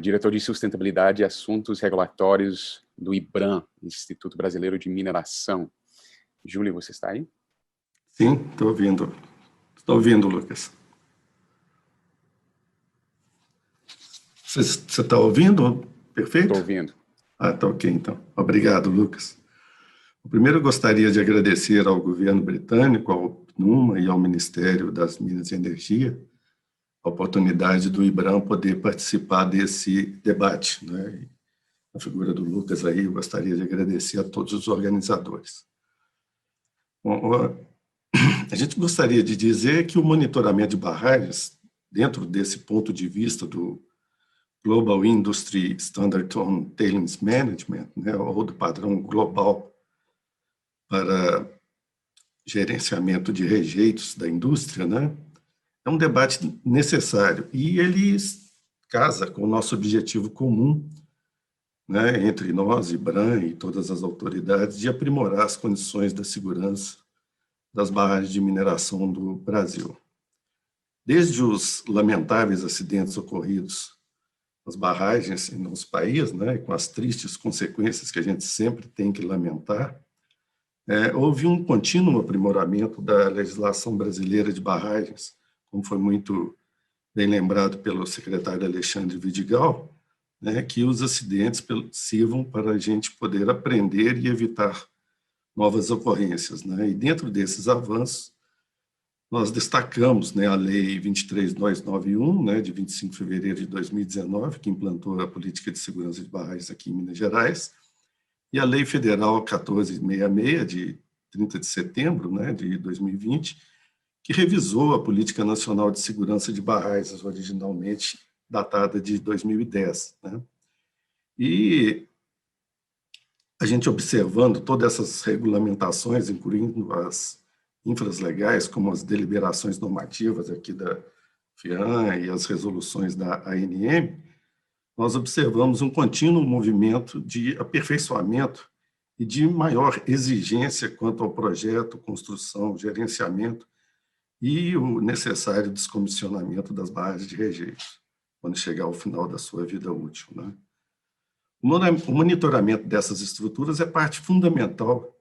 Speaker 8: diretor de Sustentabilidade e Assuntos Regulatórios do IBRAM, Instituto Brasileiro de Mineração. Júlio, você está aí?
Speaker 10: Sim, estou ouvindo. Estou ouvindo, Lucas. Você está ouvindo? Perfeito?
Speaker 8: Estou ouvindo.
Speaker 10: Ah, tá ok, então. Obrigado, Lucas. Primeiro, eu gostaria de agradecer ao governo britânico, ao PNUMA e ao Ministério das Minas e Energia a oportunidade do IBRAM poder participar desse debate, né? Na figura do Lucas aí, eu gostaria de agradecer a todos os organizadores. Bom, a gente gostaria de dizer que o monitoramento de barragens, dentro desse ponto de vista do Global Industry Standard on Tailings Management, né, ou do padrão global para gerenciamento de rejeitos da indústria, né, é um debate necessário e ele casa com o nosso objetivo comum, né, entre nós, IBRAM e todas as autoridades, de aprimorar as condições da segurança das barragens de mineração do Brasil. Desde os lamentáveis acidentes ocorridos nas barragens em nosso país, né, com as tristes consequências que a gente sempre tem que lamentar, houve um contínuo aprimoramento da legislação brasileira de barragens, como foi muito bem lembrado pelo secretário Alexandre Vidigal, né, que os acidentes sirvam para a gente poder aprender e evitar novas ocorrências, né? E dentro desses avanços, nós destacamos, né, a Lei 23291, né, de 25 de fevereiro de 2019, que implantou a política de segurança de barragens aqui em Minas Gerais, e a Lei Federal 1466, de 30 de setembro, né, de 2020, que revisou a Política Nacional de Segurança de Barragens, originalmente datada de 2010. Né? E a gente observando todas essas regulamentações, incluindo as infraslegais, como as deliberações normativas aqui da FIAN e as resoluções da ANM, nós observamos um contínuo movimento de aperfeiçoamento e de maior exigência quanto ao projeto, construção, gerenciamento e o necessário descomissionamento das barragens de rejeitos, quando chegar ao final da sua vida útil. Né? O monitoramento dessas estruturas é parte fundamental,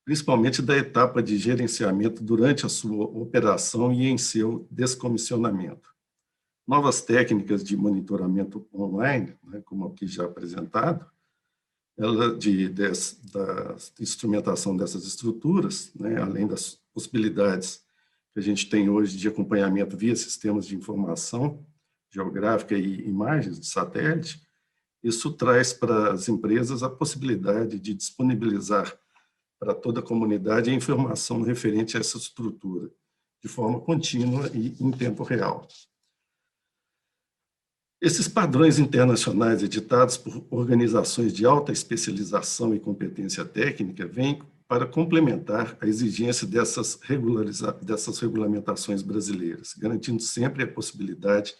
Speaker 10: principalmente da etapa de gerenciamento durante a sua operação e em seu descomissionamento. Novas técnicas de monitoramento online, né, como aqui já apresentado, da instrumentação dessas estruturas, né, além das possibilidades que a gente tem hoje de acompanhamento via sistemas de informação geográfica e imagens de satélite, isso traz para as empresas a possibilidade de disponibilizar para toda a comunidade a informação referente a essa estrutura, de forma contínua e em tempo real. Esses padrões internacionais editados por organizações de alta especialização e competência técnica vêm para complementar a exigência dessas regulamentações brasileiras, garantindo sempre a possibilidade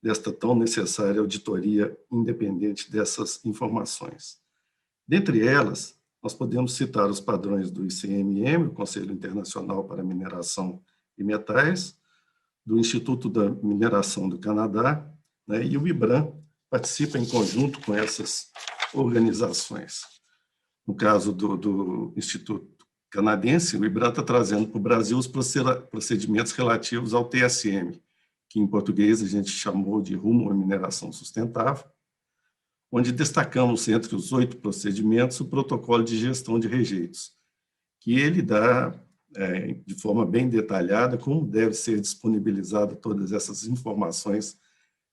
Speaker 10: desta tão necessária auditoria independente dessas informações. Dentre elas, nós podemos citar os padrões do ICMM, o Conselho Internacional para a Mineração e Metais, do Instituto da Mineração do Canadá, né, e o IBRAM participa em conjunto com essas organizações. No caso do Instituto Canadense, o IBRAM está trazendo para o Brasil os procedimentos relativos ao TSM, que em português a gente chamou de Rumo à Mineração Sustentável, onde destacamos entre os 8 procedimentos o protocolo de gestão de rejeitos, que ele dá, de forma bem detalhada, como deve ser disponibilizada todas essas informações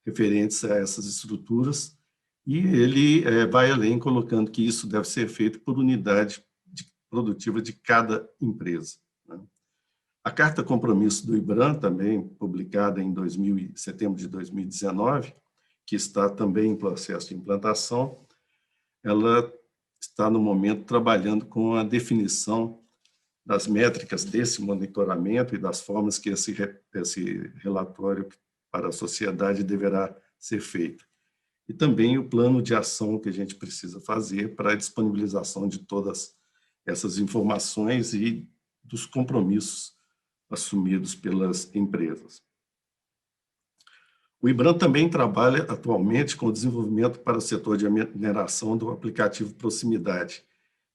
Speaker 10: referentes a essas estruturas, e ele vai além, colocando que isso deve ser feito por unidade produtiva de cada empresa. Né? A Carta Compromisso do IBRAM, também publicada em setembro de 2019, que está também em processo de implantação, ela está, no momento, trabalhando com a definição das métricas desse monitoramento e das formas que esse relatório para a sociedade deverá ser feito. E também o plano de ação que a gente precisa fazer para a disponibilização de todas essas informações e dos compromissos assumidos pelas empresas. O IBRAM também trabalha atualmente com o desenvolvimento para o setor de mineração do aplicativo Proximidade,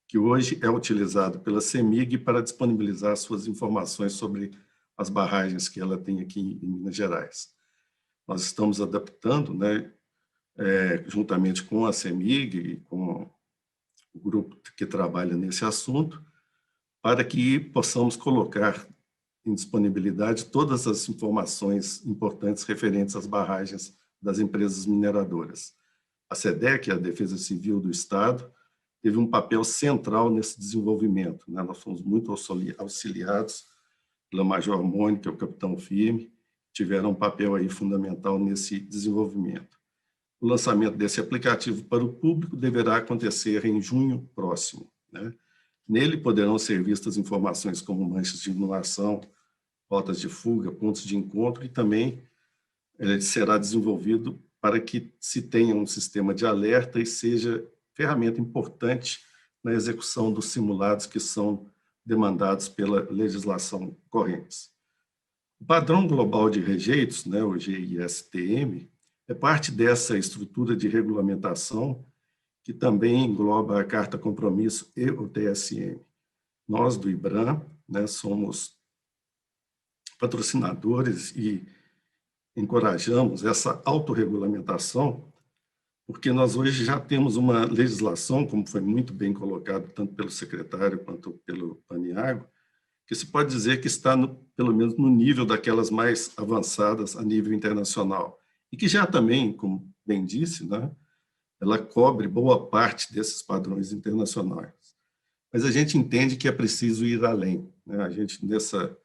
Speaker 10: que hoje é utilizado pela CEMIG para disponibilizar suas informações sobre as barragens que ela tem aqui em Minas Gerais. Nós estamos adaptando, né, juntamente com a CEMIG e com o grupo que trabalha nesse assunto, para que possamos colocar em disponibilidade todas as informações importantes referentes às barragens das empresas mineradoras. A SEDEC, a Defesa Civil do Estado, teve um papel central nesse desenvolvimento. Né? Nós fomos muito auxiliados pela Major Mônica e o Capitão Firme, tiveram um papel aí fundamental nesse desenvolvimento. O lançamento desse aplicativo para o público deverá acontecer em junho próximo. Né? Nele poderão ser vistas informações como manchas de inundação, rotas de fuga, pontos de encontro, e também ele será desenvolvido para que se tenha um sistema de alerta e seja ferramenta importante na execução dos simulados que são demandados pela legislação corrente. O Padrão Global de Rejeitos, né, o GISTM, é parte dessa estrutura de regulamentação que também engloba a Carta Compromisso e o TSM. Nós, do IBRAM, né, somos patrocinadores e encorajamos essa autorregulamentação, porque nós hoje já temos uma legislação, como foi muito bem colocado, tanto pelo secretário quanto pelo Paniagua, que se pode dizer que está, pelo menos, no nível daquelas mais avançadas a nível internacional. E que já também, como bem disse, né, ela cobre boa parte desses padrões internacionais. Mas a gente entende que é preciso ir além, né? A gente, nessa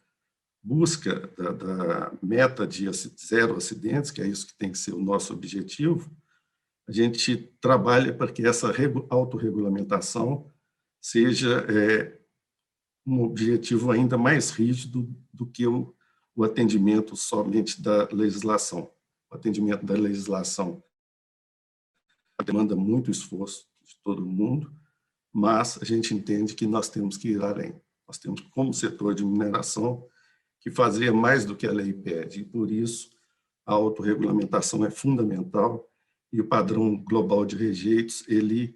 Speaker 10: busca da meta de zero acidentes, que é isso que tem que ser o nosso objetivo, a gente trabalha para que essa autorregulamentação seja um objetivo ainda mais rígido do que o atendimento somente da legislação. O atendimento da legislação demanda muito esforço de todo mundo, mas a gente entende que nós temos que ir além. Nós temos, como setor de mineração, que fazer mais do que a lei pede, e por isso a autorregulamentação é fundamental, e o Padrão Global de Rejeitos, ele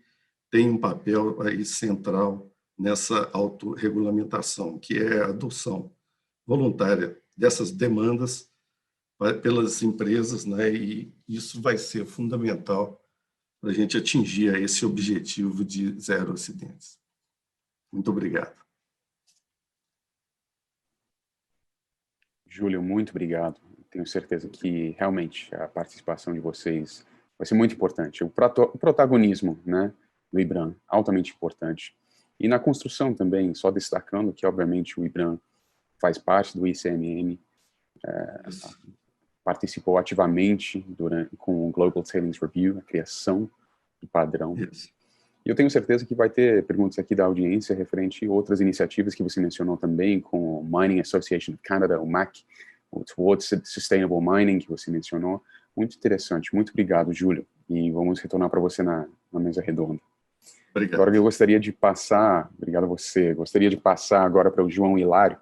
Speaker 10: tem um papel aí central nessa autorregulamentação, que é a adoção voluntária dessas demandas pelas empresas, né? E isso vai ser fundamental para a gente atingir esse objetivo de zero acidentes. Muito obrigado.
Speaker 8: Júlio, muito obrigado. Tenho certeza que realmente a participação de vocês vai ser muito importante. O protagonismo, né, do IBRAM, altamente importante. E na construção também, só destacando que, obviamente, o IBRAM faz parte do ICMM, participou ativamente com o Global Tailings Review, a criação do padrão.
Speaker 10: Isso.
Speaker 8: E eu tenho certeza que vai ter perguntas aqui da audiência referente a outras iniciativas que você mencionou também, com o Mining Association of Canada, o MAC, o Towards Sustainable Mining, que você mencionou. Muito interessante. Muito obrigado, Júlio. E vamos retornar para você na mesa redonda.
Speaker 10: Obrigado.
Speaker 8: Agora eu gostaria de passar, obrigado a você, gostaria de passar agora para o João Hilário,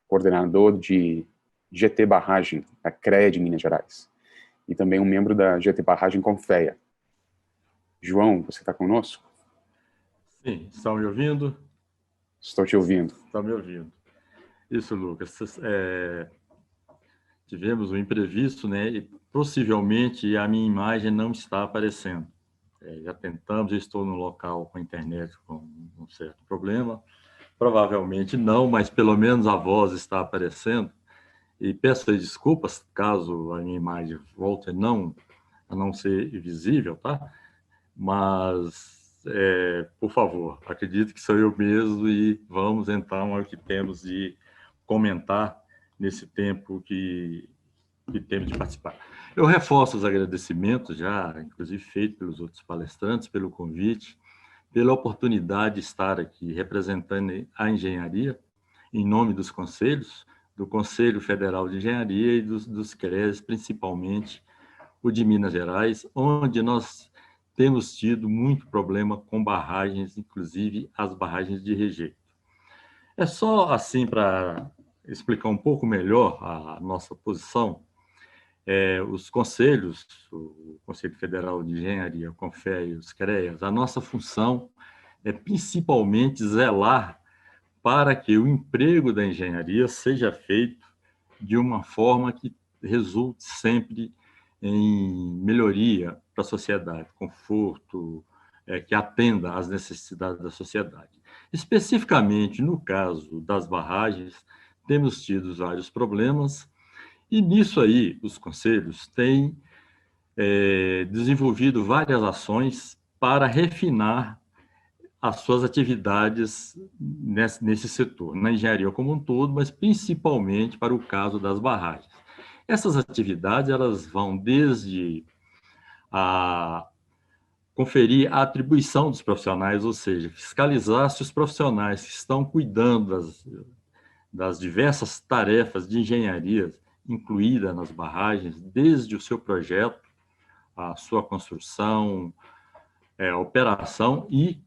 Speaker 8: coordenador de GT Barragem, da CREA de Minas Gerais, e também um membro da GT Barragem Confea. João, você está conosco?
Speaker 11: Sim, estão me ouvindo?
Speaker 8: Estou te ouvindo.
Speaker 11: Estão me ouvindo. Isso, Lucas. Tivemos um imprevisto, né? E possivelmente a minha imagem não está aparecendo. Já tentamos, eu estou no local com a internet com um certo problema. Provavelmente não, mas pelo menos a voz está aparecendo. E peço desculpas caso a minha imagem volte a não ser visível, tá? Mas, por favor, acredito que sou eu mesmo e vamos então ao que temos de comentar nesse tempo que temos de participar. Eu reforço os agradecimentos já, inclusive feitos pelos outros palestrantes, pelo convite, pela oportunidade de estar aqui representando a engenharia em nome dos conselhos, do Conselho Federal de Engenharia e dos CREAs, principalmente o de Minas Gerais, onde nós temos tido muito problema com barragens, inclusive as barragens de rejeito. É só assim para explicar um pouco melhor a nossa posição. Os conselhos, o Conselho Federal de Engenharia, o CONFEA e os CREAs, a nossa função é principalmente zelar para que o emprego da engenharia seja feito de uma forma que resulte sempre em melhoria para a sociedade, conforto, que atenda às necessidades da sociedade. Especificamente, no caso das barragens, temos tido vários problemas, e nisso aí os conselhos têm desenvolvido várias ações para refinar as suas atividades nesse setor, na engenharia como um todo, mas principalmente para o caso das barragens. Essas atividades elas vão desde a conferir a atribuição dos profissionais, ou seja, fiscalizar se os profissionais que estão cuidando das diversas tarefas de engenharia incluídas nas barragens, desde o seu projeto, a sua construção, a operação e,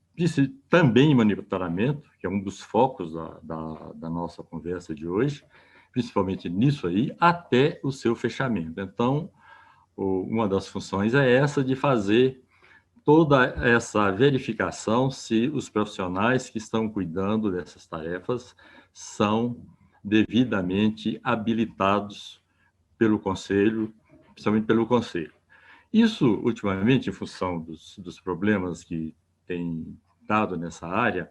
Speaker 11: também em monitoramento, que é um dos focos da nossa conversa de hoje, principalmente nisso aí, até o seu fechamento. Então, uma das funções é essa de fazer toda essa verificação se os profissionais que estão cuidando dessas tarefas são devidamente habilitados pelo Conselho, principalmente pelo Conselho. Isso, ultimamente, em função dos problemas que têm dado nessa área,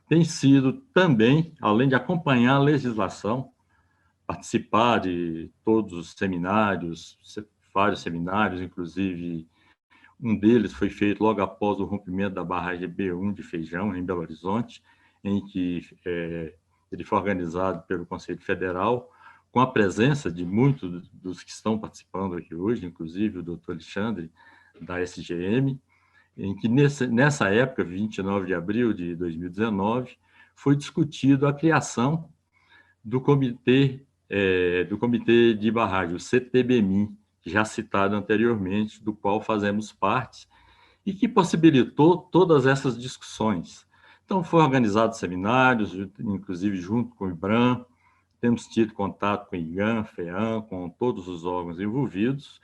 Speaker 11: tem sido também, além de acompanhar a legislação, participar de todos os seminários, vários seminários, inclusive um deles foi feito logo após o rompimento da barragem B1 de Feijão, em Belo Horizonte, em que ele foi organizado pelo Conselho Federal, com a presença de muitos dos que estão participando aqui hoje, inclusive o doutor Alexandre, da SGM, em que nessa época, 29 de abril de 2019, foi discutido a criação do Comitê de Barragem, o CTBMI, já citado anteriormente, do qual fazemos parte, e que possibilitou todas essas discussões. Então, foram organizados seminários, inclusive junto com o IBRAM, temos tido contato com o IGAM, FEAM, com todos os órgãos envolvidos,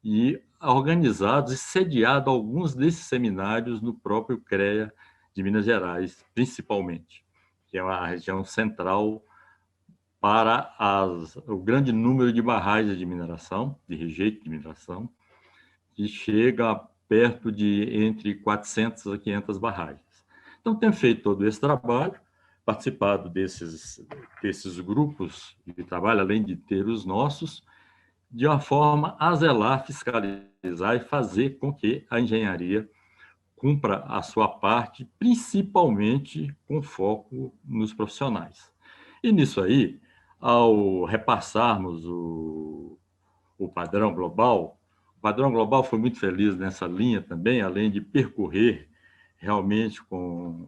Speaker 11: e organizados e sediado alguns desses seminários no próprio CREA de Minas Gerais, principalmente, que é a região central para o grande número de barragens de mineração, de rejeito de mineração, que chega perto de entre 400 a 500 barragens. Então, temos feito todo esse trabalho, participado desses grupos de trabalho, além de ter os nossos, de uma forma a zelar, fiscalizar e fazer com que a engenharia cumpra a sua parte, principalmente com foco nos profissionais. E nisso aí, ao repassarmos o padrão global, o padrão global foi muito feliz nessa linha também, além de percorrer realmente com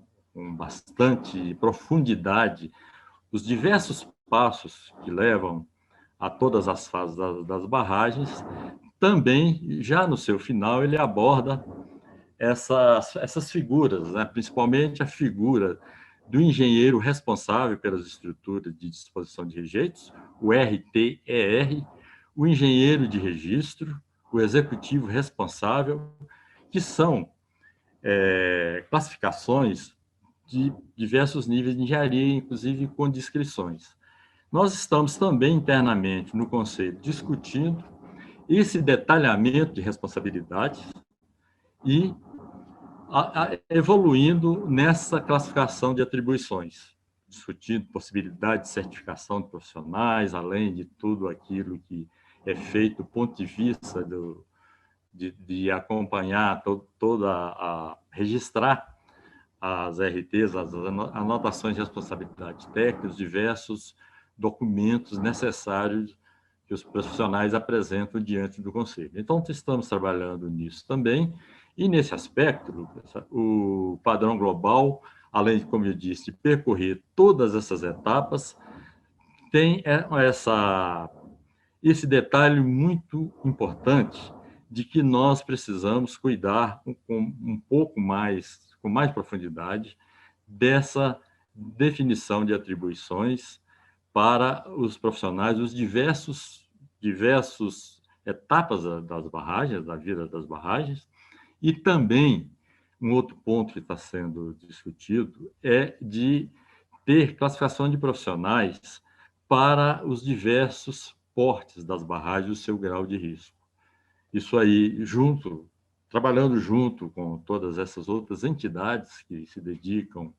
Speaker 11: bastante profundidade os diversos passos que levam a todas as fases das barragens, também, já no seu final, ele aborda essas figuras, né? Principalmente a figura do engenheiro responsável pelas estruturas de disposição de rejeitos, o RTER, o engenheiro de registro, o executivo responsável, que são classificações de diversos níveis de engenharia, inclusive com descrições. Nós estamos também internamente no Conselho discutindo esse detalhamento de responsabilidades e evoluindo nessa classificação de atribuições, discutindo possibilidade de certificação de profissionais, além de tudo aquilo que é feito do ponto de vista de acompanhar registrar as RTs, as anotações de responsabilidade técnica, os diversos documentos necessários que os profissionais apresentam diante do Conselho. Então, estamos trabalhando nisso também, e nesse aspecto, Lucas, o padrão global, além de, como eu disse, percorrer todas essas etapas, tem esse detalhe muito importante de que nós precisamos cuidar com mais profundidade dessa definição de atribuições para os profissionais, os diversos etapas das barragens, da vida das barragens, e também um outro ponto que está sendo discutido é de ter classificação de profissionais para os diversos portes das barragens, o seu grau de risco. Isso aí, trabalhando junto com todas essas outras entidades que se dedicam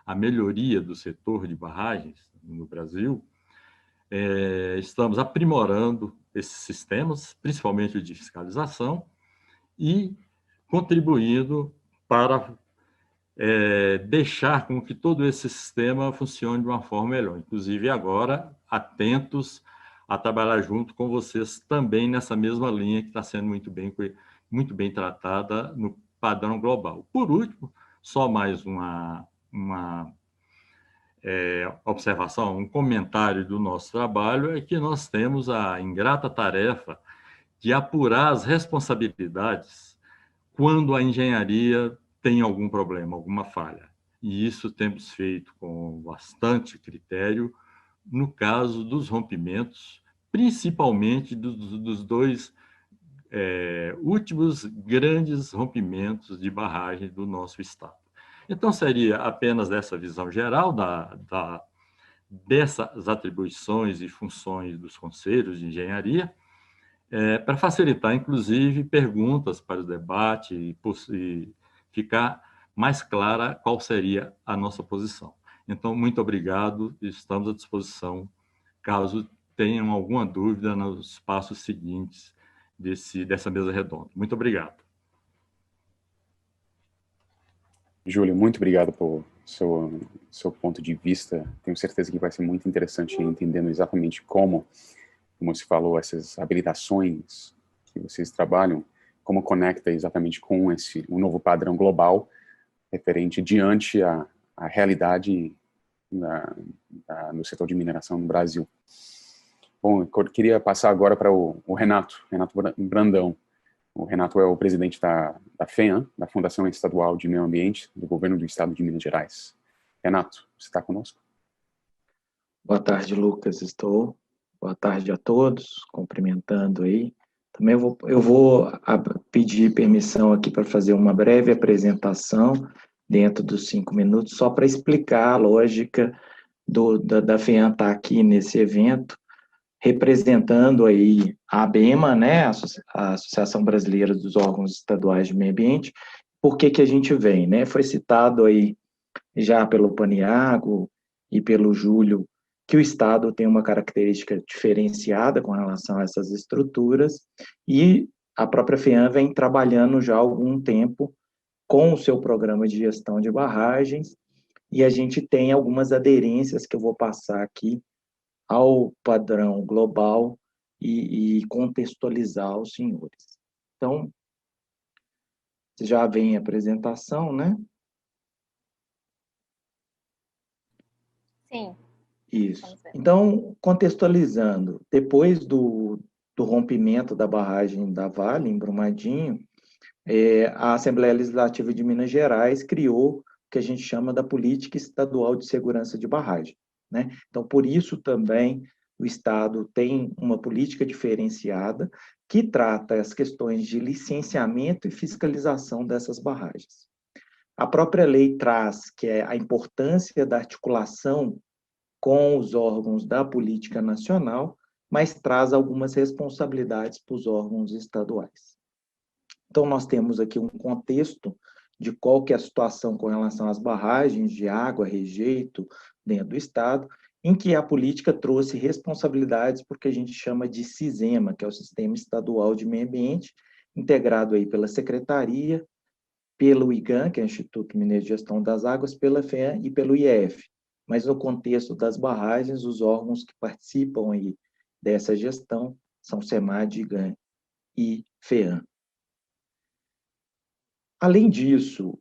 Speaker 11: à melhoria do setor de barragens no Brasil, estamos aprimorando esses sistemas, principalmente de fiscalização, e contribuindo para deixar com que todo esse sistema funcione de uma forma melhor. Inclusive, agora, atentos a trabalhar junto com vocês também nessa mesma linha que está sendo muito bem tratada no padrão global. Por último, só mais uma observação, um comentário do nosso trabalho é que nós temos a ingrata tarefa de apurar as responsabilidades quando a engenharia tem algum problema, alguma falha. E isso temos feito com bastante critério no caso dos rompimentos, principalmente dos dois últimos grandes rompimentos de barragem do nosso estado. Então, seria apenas dessa visão geral dessas atribuições e funções dos conselhos de engenharia, para facilitar, inclusive, perguntas para o debate e ficar mais clara qual seria a nossa posição. Então, muito obrigado e estamos à disposição, caso tenham alguma dúvida nos passos seguintes dessa mesa redonda. Muito obrigado.
Speaker 8: Júlio, muito obrigado por seu ponto de vista. Tenho certeza que vai ser muito interessante entendendo exatamente como se falou, essas habilitações que vocês trabalham, como conecta exatamente com um novo padrão global referente diante à realidade no setor de mineração no Brasil. Bom, eu queria passar agora para o Renato Brandão. O Renato é o presidente da FEAM, da Fundação Estadual de Meio Ambiente, do Governo do Estado de Minas Gerais. Renato, você está conosco?
Speaker 12: Boa tarde, Lucas, estou. Boa tarde a todos, cumprimentando aí. Também eu vou pedir permissão aqui para fazer uma breve apresentação dentro dos 5 minutos, só para explicar a lógica da FEAM estar aqui nesse evento, representando aí a ABEMA, né, a Associação Brasileira dos Órgãos Estaduais de Meio Ambiente. Por que a gente vem, né? Foi citado aí já pelo Paniagua e pelo Júlio que o Estado tem uma característica diferenciada com relação a essas estruturas, e a própria FEAM vem trabalhando já há algum tempo com o seu programa de gestão de barragens, e a gente tem algumas aderências que eu vou passar aqui ao padrão global e contextualizar aos senhores. Então, já vem a apresentação, né?
Speaker 1: Sim.
Speaker 12: Isso. Então, contextualizando, depois do rompimento da barragem da Vale, em Brumadinho, a Assembleia Legislativa de Minas Gerais criou o que a gente chama da Política Estadual de Segurança de Barragem, né? Então, por isso também o Estado tem uma política diferenciada que trata as questões de licenciamento e fiscalização dessas barragens. A própria lei traz que é a importância da articulação com os órgãos da política nacional, mas traz algumas responsabilidades para os órgãos estaduais. Então, nós temos aqui um contexto de qual que é a situação com relação às barragens de água, rejeito, dentro do Estado, em que a política trouxe responsabilidades por que a gente chama de SISEMA, que é o Sistema Estadual de Meio Ambiente, integrado aí pela Secretaria, pelo IGAM, que é o Instituto Mineiro de Gestão das Águas, pela FEAM e pelo IEF. Mas no contexto das barragens, os órgãos que participam aí dessa gestão são SEMAD, IGAM e FEAM. Além disso,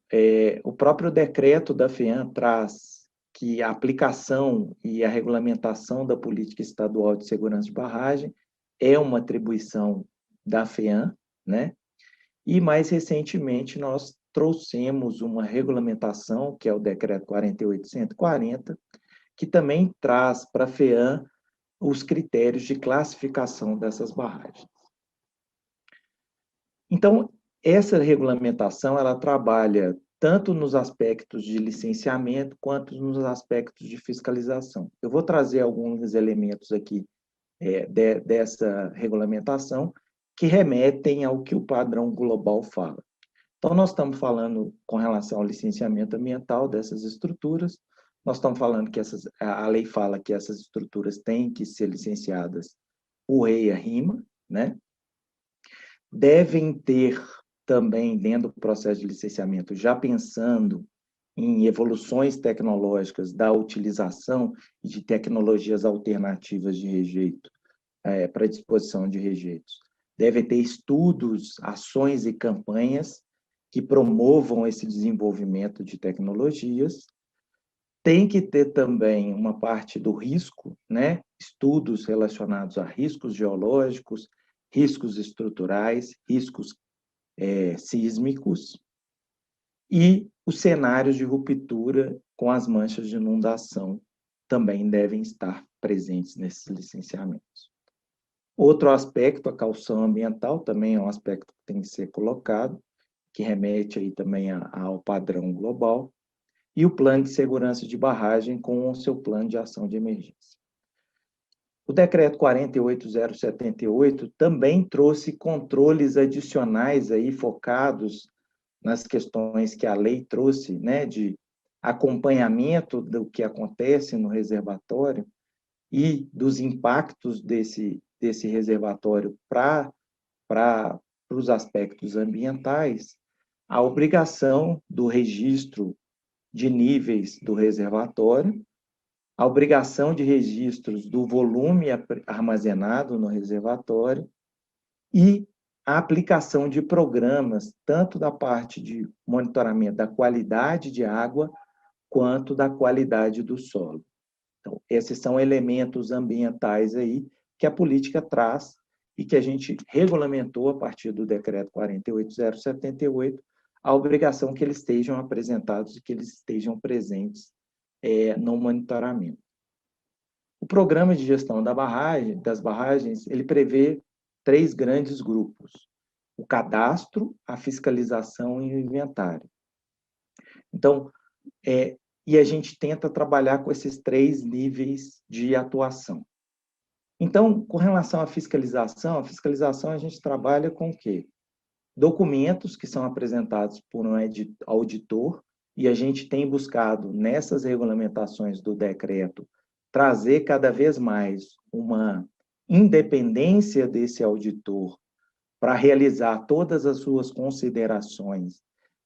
Speaker 12: o próprio decreto da FEAM traz que a aplicação e a regulamentação da política estadual de segurança de barragem é uma atribuição da FEAM, né? E mais recentemente nós trouxemos uma regulamentação, que é o decreto 48.140, que também traz para a FEAM os critérios de classificação dessas barragens. Então, essa regulamentação, ela trabalha tanto nos aspectos de licenciamento, quanto nos aspectos de fiscalização. Eu vou trazer alguns elementos aqui dessa regulamentação que remetem ao que o padrão global fala. Então, nós estamos falando com relação ao licenciamento ambiental dessas estruturas, nós estamos falando que a lei fala que essas estruturas têm que ser licenciadas por REIA-RIMA, né? Devem ter também, dentro do processo de licenciamento, já pensando em evoluções tecnológicas da utilização de tecnologias alternativas de rejeito, para disposição de rejeitos. Deve ter estudos, ações e campanhas que promovam esse desenvolvimento de tecnologias. Tem que ter também uma parte do risco, né? Estudos relacionados a riscos geológicos, riscos estruturais, riscos sísmicos. e os cenários de ruptura com as manchas de inundação também devem estar presentes nesses licenciamentos. Outro aspecto, a caução ambiental, também é um aspecto que tem que ser colocado, que remete aí também ao padrão global, e o plano de segurança de barragem com o seu plano de ação de emergência. O decreto 48078 também trouxe controles adicionais aí focados nas questões que a lei trouxe, né, de acompanhamento do que acontece no reservatório e dos impactos desse reservatório para os aspectos ambientais, a obrigação do registro de níveis do reservatório, a obrigação de registros do volume armazenado no reservatório e a aplicação de programas, tanto da parte de monitoramento da qualidade de água, quanto da qualidade do solo. Então, esses são elementos ambientais aí que a política traz e que a gente regulamentou a partir do decreto 48078, a obrigação que eles estejam apresentados e que eles estejam presentes no monitoramento. O programa de gestão das barragens, ele prevê 3 grandes grupos: o cadastro, a fiscalização e o inventário. Então, e a gente tenta trabalhar com esses 3 níveis de atuação. Então, com relação à fiscalização a gente trabalha com o quê? Documentos que são apresentados por um auditor, e a gente tem buscado, nessas regulamentações do decreto, trazer cada vez mais uma independência desse auditor para realizar todas as suas considerações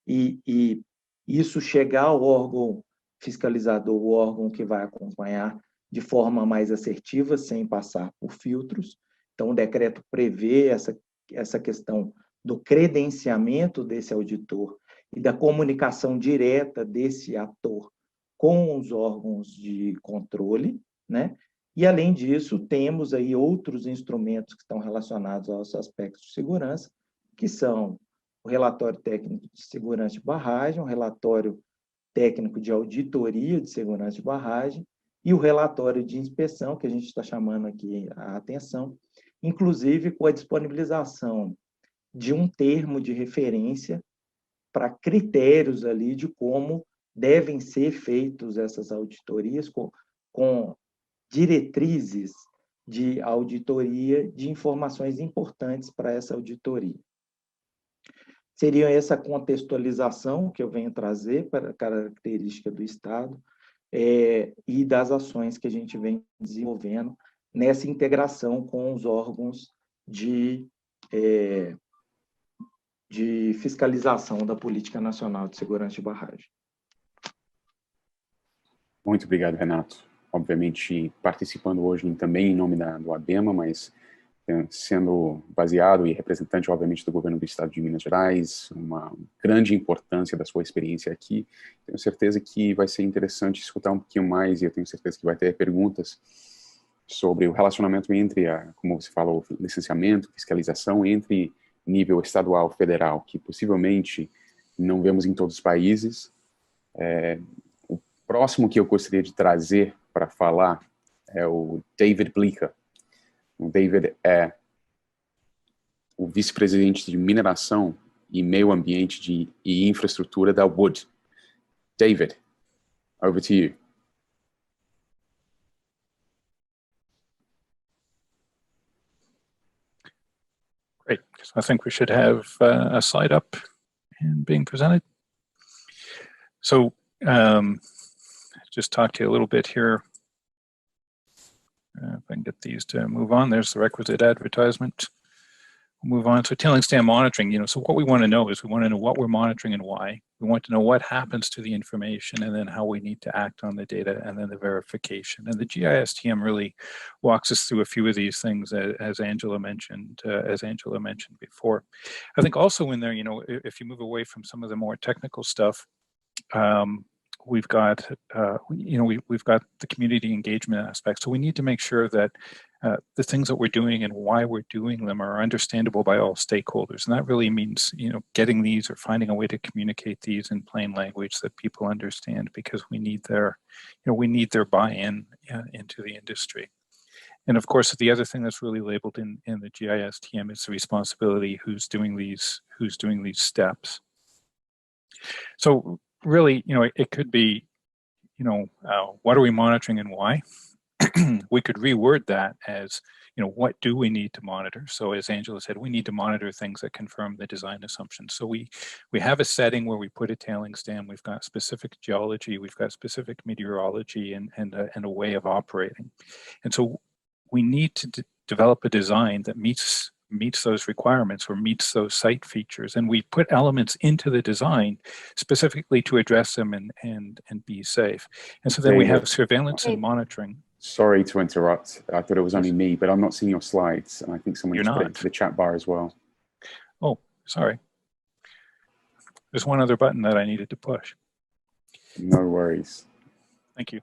Speaker 12: e isso chegar ao órgão fiscalizador, o órgão que vai acompanhar de forma mais assertiva, sem passar por filtros. Então, o decreto prevê essa questão do credenciamento desse auditor e da comunicação direta desse ator com os órgãos de controle, né? E, além disso, temos aí outros instrumentos que estão relacionados aos aspectos de segurança, que são o relatório técnico de segurança de barragem, o relatório técnico de auditoria de segurança de barragem e o relatório de inspeção, que a gente está chamando aqui a atenção, inclusive com a disponibilização de um termo de referência para critérios ali de como devem ser feitas essas auditorias, com diretrizes de auditoria de informações importantes para essa auditoria. Seria essa contextualização que eu venho trazer para a característica do Estado e das ações que a gente vem desenvolvendo nessa integração com os órgãos de fiscalização da Política Nacional de Segurança de Barragem.
Speaker 8: Muito obrigado, Renato. Obviamente, participando hoje também em nome do ABEMA, mas sendo baseado e representante, obviamente, do governo do Estado de Minas Gerais, uma grande importância da sua experiência aqui. Tenho certeza que vai ser interessante escutar um pouquinho mais, e eu tenho certeza que vai ter perguntas sobre o relacionamento entre, como você falou, licenciamento, fiscalização, entre nível estadual e federal, que possivelmente não vemos em todos os países. O próximo que eu gostaria de trazer para falar é o David Blica. O David é o vice-presidente de mineração e meio ambiente e infraestrutura da Wood. David, over to you.
Speaker 13: Great. So I think we should have a slide up and being presented. So just talk to you a little bit here. If I can get these to move on, there's the requisite advertisement. We'll move on. So tailings dam monitoring, so what we want to know is we want to know what we're monitoring and why. We want to know what happens to the information and then how we need to act on the data and then the verification. And the GISTM really walks us through a few of these things as Angela mentioned before. I think also in there, if you move away from some of the more technical stuff, we've got, we've got the community engagement aspect. So we need to make sure that the things that we're doing and why we're doing them are understandable by all stakeholders. And that really means, getting these or finding a way to communicate these in plain language that people understand, because we need their, we need their buy-in into the industry. And of course, the other thing that's really labeled in the GISTM is the responsibility who's doing these steps. So really, it could be, what are we monitoring and why? We could reword that as, what do we need to monitor? So as Angela said, we need to monitor things that confirm the design assumptions. So we have a setting where we put a tailings dam, we've got specific geology, we've got specific meteorology and a way of operating. And so we need to develop a design that meets those requirements or meets those site features. And we put elements into the design specifically to address them and be safe. And so then we have surveillance and monitoring.
Speaker 8: Sorry to interrupt. I thought it was only me, but I'm not seeing your slides. And I think someone just put it into the chat bar as well.
Speaker 13: Oh, sorry. There's one other button that I needed to push.
Speaker 8: No worries.
Speaker 13: Thank you.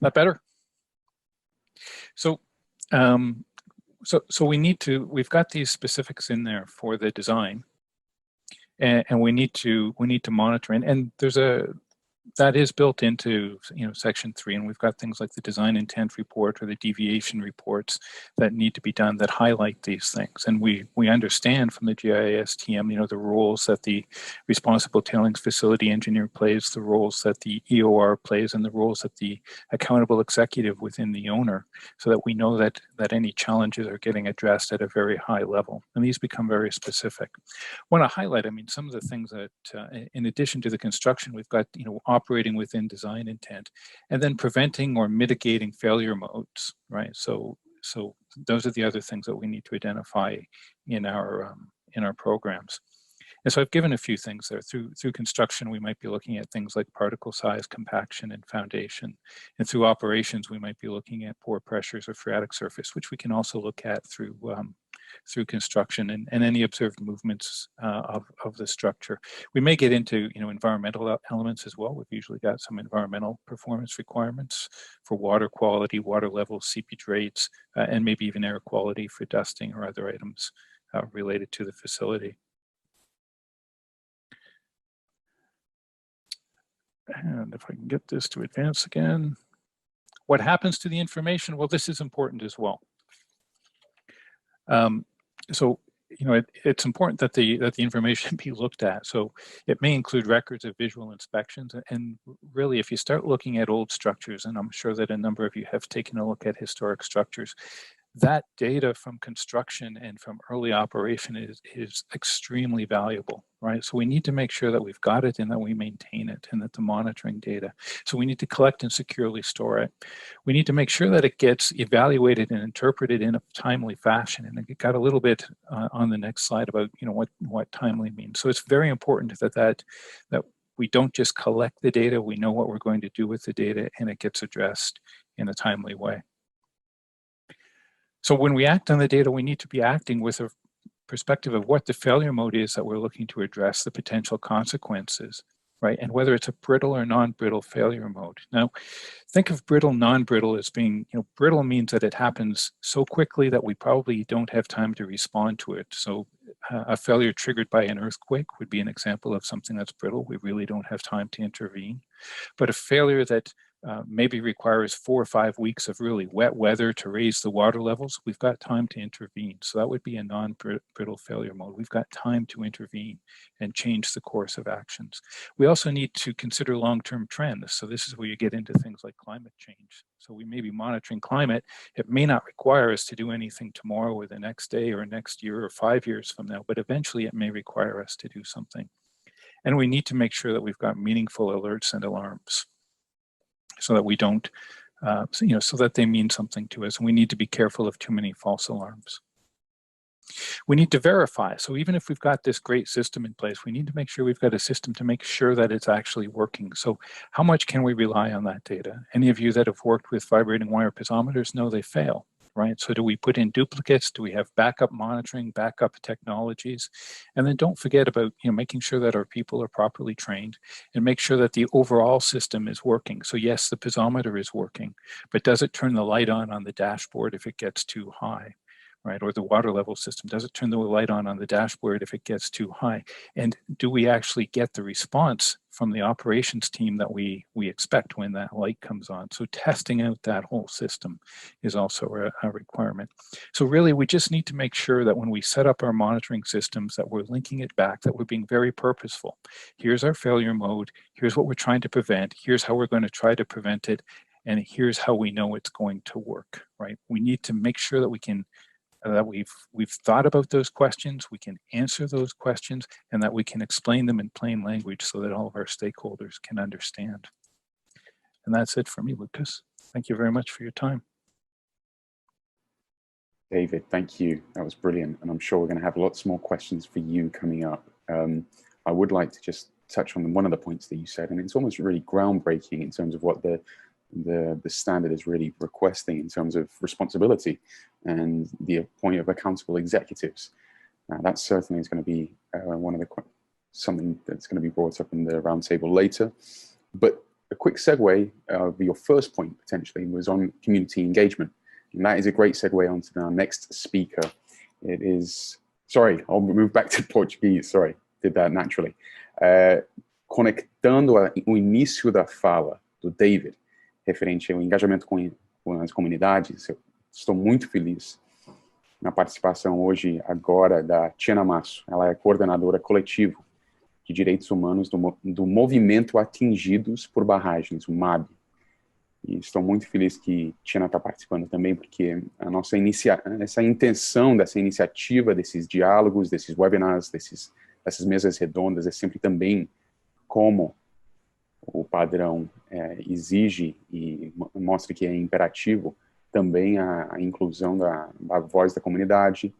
Speaker 13: That better? So, so we need to, we've got these specifics in there for the design, and we need to monitor, and there's that is built into section 3, and we've got things like the design intent report or the deviation reports that need to be done that highlight these things. And we understand from the GISTM, the roles that the responsible tailings facility engineer plays, the roles that the EOR plays, and the roles that the accountable executive within the owner, so that we know that any challenges are getting addressed at a very high level. And these become very specific. I want to highlight, some of the things that, in addition to the construction, we've got, operating within design intent, and then preventing or mitigating failure modes, right? So those are the other things that we need to identify in our programs. And so I've given a few things there. Through construction, we might be looking at things like particle size, compaction, and foundation. And through operations, we might be looking at pore pressures or phreatic surface, which we can also look at through construction and any observed movements of the structure. We may get into environmental elements as well. We've usually got some environmental performance requirements for water quality, water levels, seepage rates, and maybe even air quality for dusting or other items related to the facility. And if I can get this to advance again, what happens to the information? Well, this is important as well. So, it's important that the information be looked at. So it may include records of visual inspections. And really, if you start looking at old structures, and I'm sure that a number of you have taken a look at historic structures, that data from construction and from early operation is extremely valuable, right? So we need to make sure that we've got it and that we maintain it, and that the monitoring data. So we need to collect and securely store it. We need to make sure that it gets evaluated and interpreted in a timely fashion. And it got a little bit on the next slide about what timely means. So it's very important that we don't just collect the data, we know what we're going to do with the data, and it gets addressed in a timely way. So when we act on the data, we need to be acting with a perspective of what the failure mode is that we're looking to address, the potential consequences, right? And whether it's a brittle or non-brittle failure mode. Now, think of brittle, non-brittle as being, brittle means that it happens so quickly that we probably don't have time to respond to it. So a failure triggered by an earthquake would be an example of something that's brittle. We really don't have time to intervene. But a failure that maybe requires 4 or 5 weeks of really wet weather to raise the water levels, we've got time to intervene. So that would be a non-brittle failure mode. We've got time to intervene and change the course of actions. We also need to consider long-term trends. So this is where you get into things like climate change. So we may be monitoring climate. It may not require us to do anything tomorrow or the next day or next year or 5 years from now, but eventually it may require us to do something. And we need to make sure that we've got meaningful alerts and alarms, so that we don't, so that they mean something to us. And we need to be careful of too many false alarms. We need to verify. So even if we've got this great system in place, we need to make sure we've got a system to make sure that it's actually working. So how much can we rely on that data? Any of you that have worked with vibrating wire piezometers know they fail. right? So do we put in duplicates? Do we have backup monitoring, backup technologies? And then don't forget about, making sure that our people are properly trained and make sure that the overall system is working. So yes, the piezometer is working, but does it turn the light on the dashboard if it gets too high? Right, or the water level system, does it turn the light on the dashboard if it gets too high? And do we actually get the response from the operations team that we expect when that light comes on? So testing out that whole system is also a requirement. So really, we just need to make sure that when we set up our monitoring systems, that we're linking it back, that we're being very purposeful. Here's our failure mode, here's what we're trying to prevent, here's how we're going to try to prevent it, and here's how we know it's going to work, right? We need to make sure that we can that we've thought about those questions, we can answer those questions, and that we can explain them in plain language so that all of our stakeholders can understand. And that's it for me, Lucas. Thank you very much for your time.
Speaker 8: David, thank you. That was brilliant. And I'm sure we're going to have lots more questions for you coming up. I would like to just touch on one of the points that you said, and it's almost really groundbreaking in terms of what the standard is really requesting in terms of responsibility and the appointment of accountable executives. That certainly is going to be something that's going to be brought up in the roundtable later. But a quick segue of your first point potentially was on community engagement. And that is a great segue onto our next speaker. It is, sorry, I'll move back to Portuguese, sorry, did that naturally. Conectando o início da fala do David, referente ao engajamento com as comunidades, eu estou muito feliz na participação hoje, agora, da Tiana Masso. Ela é coordenadora coletivo de direitos humanos do Movimento Atingidos por Barragens, o MAB. E estou muito feliz que Tiana está participando também, porque a nossa essa intenção dessa iniciativa, desses diálogos, desses webinars, dessas mesas redondas, é sempre também como o padrão exige e mostra que é imperativo também a inclusão da voz da comunidade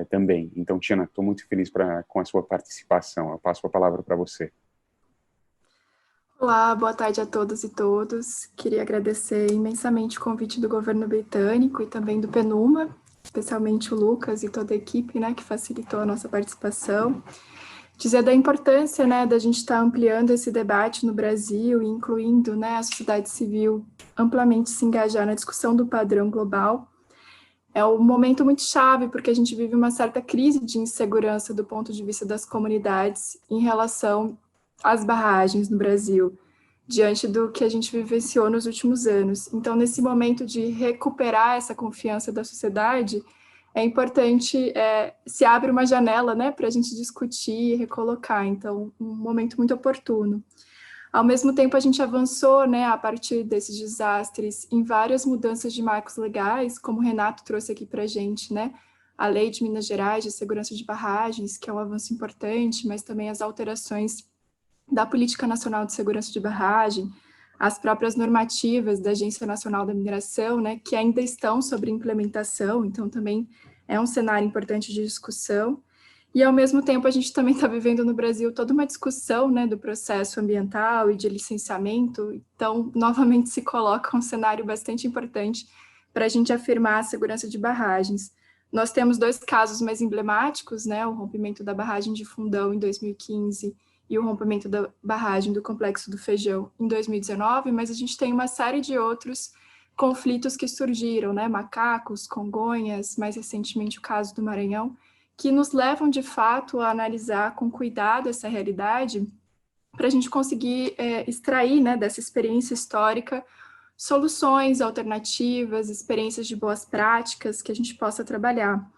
Speaker 8: também. Então, Tiana, estou muito feliz com a sua participação. Eu passo a palavra para você.
Speaker 14: Olá, boa tarde a todas e todos. Queria agradecer imensamente o convite do governo britânico e também do PNUMA, especialmente o Lucas e toda a equipe, que facilitou a nossa participação. Dizer da importância, da gente estar ampliando esse debate no Brasil e incluindo, a sociedade civil amplamente se engajar na discussão do padrão global. É um momento muito chave, porque a gente vive uma certa crise de insegurança do ponto de vista das comunidades em relação às barragens no Brasil, diante do que a gente vivenciou nos últimos anos. Então, nesse momento de recuperar essa confiança da sociedade, é importante, se abre uma janela, para a gente discutir e recolocar, então, um momento muito oportuno. Ao mesmo tempo, a gente avançou, a partir desses desastres, em várias mudanças de marcos legais, como o Renato trouxe aqui para a gente, a Lei de Minas Gerais de Segurança de Barragens, que é um avanço importante, mas também as alterações da Política Nacional de Segurança de Barragem, as próprias normativas da Agência Nacional da Mineração, que ainda estão sob implementação, então também é um cenário importante de discussão. E, ao mesmo tempo, a gente também está vivendo no Brasil toda uma discussão do processo ambiental e de licenciamento, então, novamente, se coloca um cenário bastante importante para a gente afirmar a segurança de barragens. Nós temos dois casos mais emblemáticos, o rompimento da barragem de Fundão em 2015 e o rompimento da barragem do Complexo do Feijão em 2019, mas a gente tem uma série de outros conflitos que surgiram, Macacos, Congonhas, mais recentemente o caso do Maranhão, que nos levam, de fato, a analisar com cuidado essa realidade para a gente conseguir extrair, dessa experiência histórica, soluções alternativas, experiências de boas práticas que a gente possa trabalhar.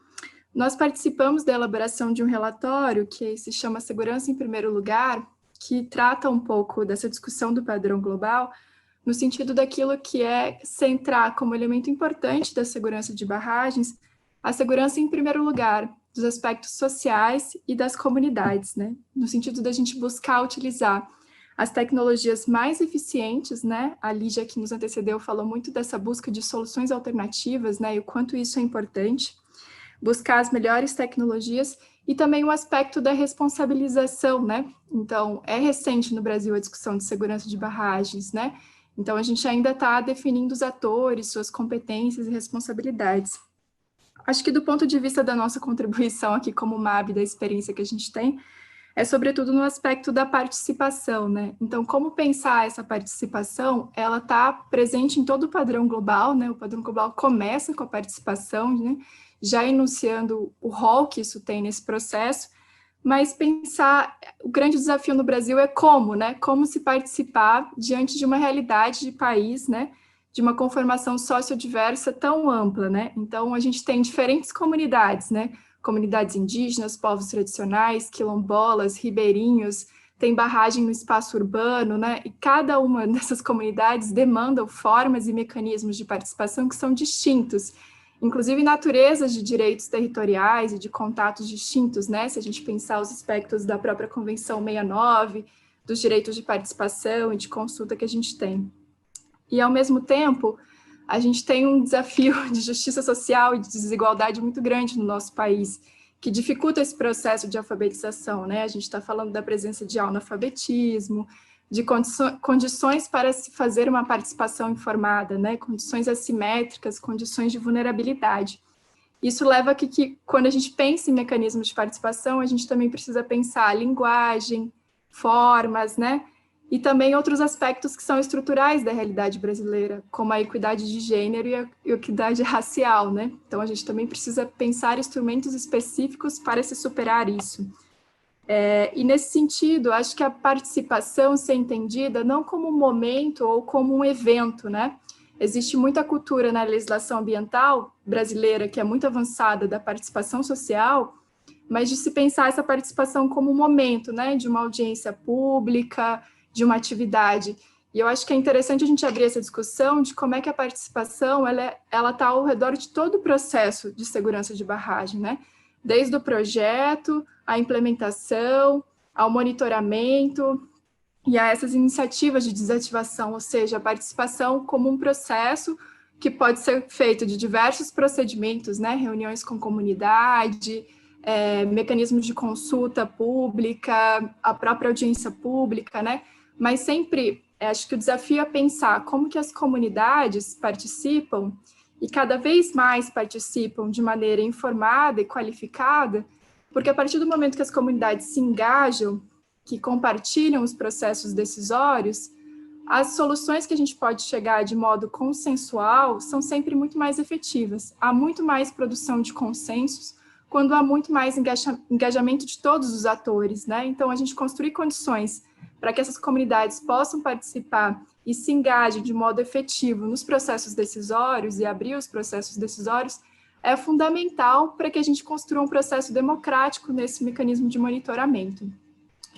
Speaker 14: Nós participamos da elaboração de um relatório que se chama Segurança em Primeiro Lugar, que trata um pouco dessa discussão do padrão global, no sentido daquilo que é centrar como elemento importante da segurança de barragens, a segurança em primeiro lugar, dos aspectos sociais e das comunidades, no sentido da gente buscar utilizar as tecnologias mais eficientes, a Lígia, que nos antecedeu, falou muito dessa busca de soluções alternativas, e o quanto isso é importante, buscar as melhores tecnologias e também o aspecto da responsabilização, Então, é recente no Brasil a discussão de segurança de barragens, Então, a gente ainda está definindo os atores, suas competências e responsabilidades. Acho que do ponto de vista da nossa contribuição aqui como MAB, da experiência que a gente tem, é sobretudo no aspecto da participação, né? Então, como pensar essa participação? Ela está presente em todo o padrão global, né? O padrão global começa com a participação, né? Já enunciando o rol que isso tem nesse processo, mas pensar, o grande desafio no Brasil é como, né? Como se participar diante de uma realidade de país, né? De uma conformação sociodiversa tão ampla, né? Então, a gente tem diferentes comunidades, né? Comunidades indígenas, povos tradicionais, quilombolas, ribeirinhos, tem barragem no espaço urbano, né? E cada uma dessas comunidades demandam formas e mecanismos de participação que são distintos, inclusive naturezas de direitos territoriais e de contatos distintos, né? Se a gente pensar os aspectos da própria Convenção 69, dos direitos de participação e de consulta que a gente tem. E, ao mesmo tempo, a gente tem um desafio de justiça social e de desigualdade muito grande no nosso país, que dificulta esse processo de alfabetização, né? A gente está falando da presença de analfabetismo, de condições para se fazer uma participação informada, né? Condições assimétricas, condições de vulnerabilidade. Isso leva a que quando a gente pensa em mecanismos de participação, a gente também precisa pensar a linguagem, formas, né? E também outros aspectos que são estruturais da realidade brasileira, como a equidade de gênero e a equidade racial, né? Então, a gente também precisa pensar instrumentos específicos para se superar isso. E, nesse sentido, acho que a participação ser entendida não como um momento ou como um evento, né? Existe muita cultura na legislação ambiental brasileira, que é muito avançada, da participação social, mas de se pensar essa participação como um momento, né? De uma audiência pública, de uma atividade. E eu acho que é interessante a gente abrir essa discussão de como é que a participação ela está ao redor de todo o processo de segurança de barragem, né? Desde o projeto, a implementação, ao monitoramento e a essas iniciativas de desativação, ou seja, a participação como um processo que pode ser feito de diversos procedimentos, né? Reuniões com comunidade, mecanismos de consulta pública, a própria audiência pública, né? Mas sempre, acho que o desafio é pensar como que as comunidades participam e cada vez mais participam de maneira informada e qualificada, porque a partir do momento que as comunidades se engajam, que compartilham os processos decisórios, as soluções que a gente pode chegar de modo consensual são sempre muito mais efetivas. Há muito mais produção de consensos quando há muito mais engajamento de todos os atores, né? Então, a gente construir condições para que essas comunidades possam participar e se engajem de modo efetivo nos processos decisórios e abrir os processos decisórios é fundamental para que a gente construa um processo democrático nesse mecanismo de monitoramento.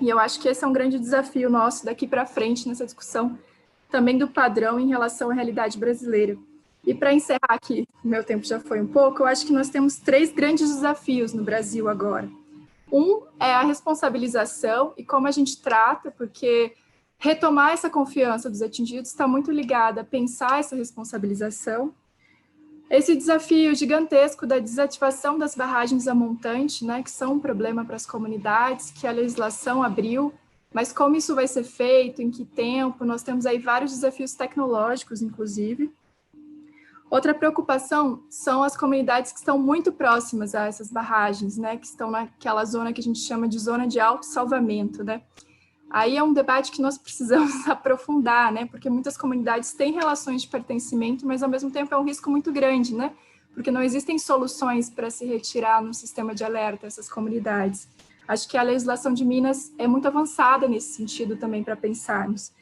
Speaker 14: E eu acho que esse é um grande desafio nosso daqui para frente nessa discussão também do padrão em relação à realidade brasileira. E para encerrar aqui, meu tempo já foi um pouco, eu acho que nós temos 3 grandes desafios no Brasil agora. Um é a responsabilização e como a gente trata, porque retomar essa confiança dos atingidos está muito ligada a pensar essa responsabilização. Esse desafio gigantesco da desativação das barragens a montante, né, que são um problema para as comunidades, que a legislação abriu, mas como isso vai ser feito, em que tempo, nós temos aí vários desafios tecnológicos, inclusive. Outra preocupação são as comunidades que estão muito próximas a essas barragens, né, que estão naquela zona que a gente chama de zona de autossalvamento, né. Aí é um debate que nós precisamos aprofundar, né, porque muitas comunidades têm relações de pertencimento, mas ao mesmo tempo é um risco muito grande, né, porque não existem soluções para se retirar no sistema de alerta essas comunidades. Acho que a legislação de Minas é muito avançada nesse sentido também para pensarmos.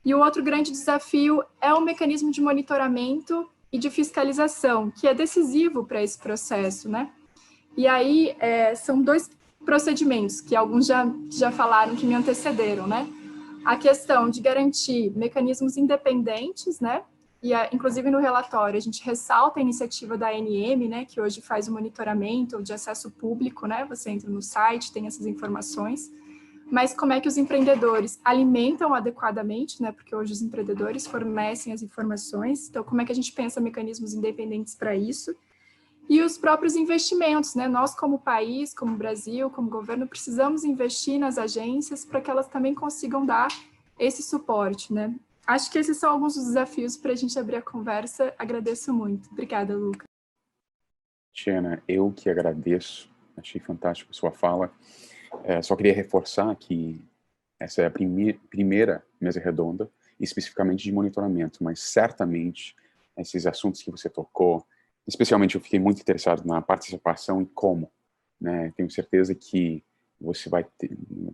Speaker 14: E o outro grande desafio é o mecanismo de monitoramento e de fiscalização, que é decisivo para esse processo, né? E aí são 2 procedimentos que alguns já falaram que me antecederam, né? A questão de garantir mecanismos independentes, né? E inclusive no relatório a gente ressalta a iniciativa da ANM, né? Que hoje faz o monitoramento de acesso público, né? Você entra no site, tem essas informações. Mas como é que os empreendedores alimentam adequadamente, né? Porque hoje os empreendedores fornecem as informações. Então, como é que a gente pensa mecanismos independentes para isso? E os próprios investimentos, né? Nós, como país, como Brasil, como governo, precisamos investir nas agências para que elas também consigam dar esse suporte, né? Acho que esses são alguns dos desafios para a gente abrir a conversa. Agradeço muito. Obrigada, Lucas.
Speaker 8: Tiana, eu que agradeço. Achei fantástico a sua fala. Só queria reforçar que essa é a primeira mesa redonda, especificamente de monitoramento, mas certamente esses assuntos que você tocou, especialmente eu fiquei muito interessado na participação e como, né? Tenho certeza que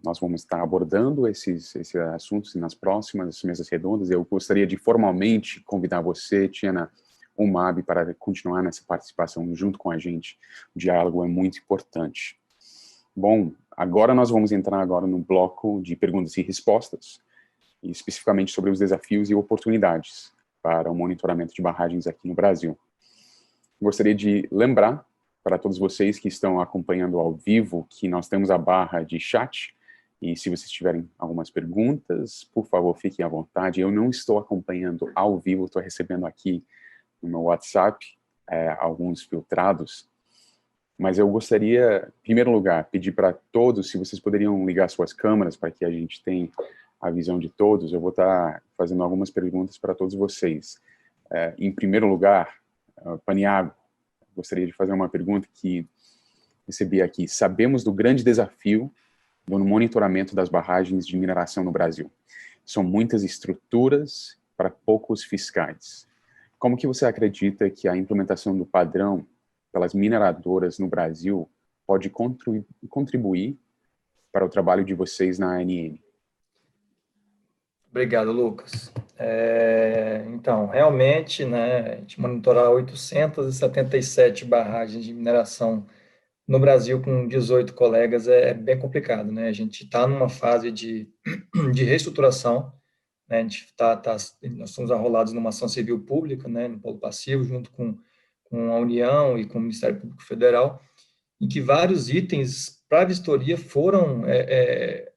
Speaker 8: nós vamos estar abordando esses assuntos nas próximas mesas redondas. Eu gostaria de formalmente convidar você, Tiana, UMAB, para continuar nessa participação junto com a gente. O diálogo é muito importante. Bom, agora nós vamos entrar no bloco de perguntas e respostas, e especificamente sobre os desafios e oportunidades para o monitoramento de barragens aqui no Brasil. Gostaria de lembrar para todos vocês que estão acompanhando ao vivo que nós temos a barra de chat, e se vocês tiverem algumas perguntas, por favor, fiquem à vontade. Eu não estou acompanhando ao vivo, estou recebendo aqui no meu WhatsApp alguns filtrados, mas eu gostaria, em primeiro lugar, pedir para todos, se vocês poderiam ligar suas câmeras para que a gente tenha a visão de todos. Eu vou estar fazendo algumas perguntas para todos vocês. Em primeiro lugar, Paniago, gostaria de fazer uma pergunta que recebi aqui. Sabemos do grande desafio do monitoramento das barragens de mineração no Brasil. São muitas estruturas para poucos fiscais. Como que você acredita que a implementação do padrão pelas mineradoras no Brasil pode contribuir para o trabalho de vocês na ANM?
Speaker 9: Obrigado, Lucas. Então, realmente, né, a gente monitorar 877 barragens de mineração no Brasil com 18 colegas é bem complicado, né? A gente está numa fase de reestruturação, né? Nós somos arrolados numa ação civil pública, né, no Polo Passivo, junto com a União e com o Ministério Público Federal, em que vários itens para vistoria foram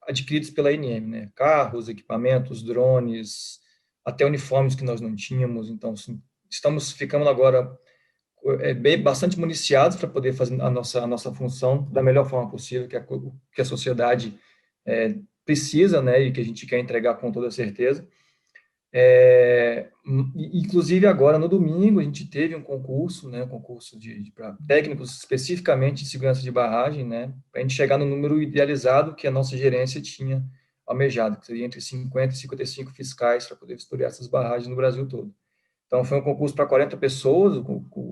Speaker 9: adquiridos pela ANM, né? Carros, equipamentos, drones, até uniformes que nós não tínhamos. Então, ficamos agora bastante municiados para poder fazer a nossa função da melhor forma possível, que a sociedade precisa, né? E que a gente quer entregar com toda certeza. Inclusive agora no domingo a gente teve um concurso, né, para técnicos especificamente de segurança de barragem, né, para a gente chegar no número idealizado que a nossa gerência tinha almejado, que seria entre 50 e 55 fiscais para poder vistoriar essas barragens no Brasil todo. Então foi um concurso para 40 pessoas,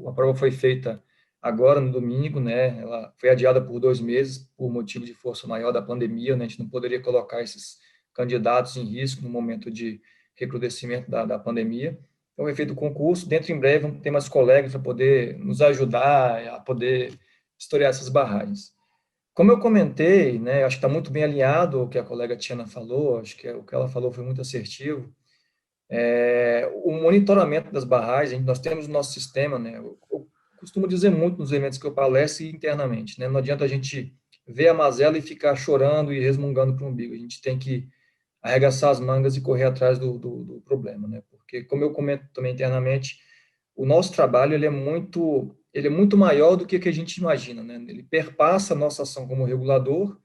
Speaker 9: a prova foi feita agora no domingo, né, ela foi adiada por 2 meses por motivo de força maior da pandemia, né, a gente não poderia colocar esses candidatos em risco no momento de recrudescimento da pandemia. Então, foi feito o concurso. Dentro, em breve, vamos ter mais colegas para poder nos ajudar a poder historiar essas barragens. Como eu comentei, né, acho que está muito bem alinhado o que a colega Tiana falou, acho que o que ela falou foi muito assertivo. O monitoramento das barragens, nós temos o nosso sistema, né, eu costumo dizer muito nos eventos que eu palestro e internamente, né, não adianta a gente ver a mazela e ficar chorando e resmungando para o umbigo, a gente tem que arregaçar as mangas e correr atrás do problema, né? Porque, como eu comento também internamente, o nosso trabalho ele é muito maior do que a gente imagina, né? Ele perpassa a nossa ação como regulador,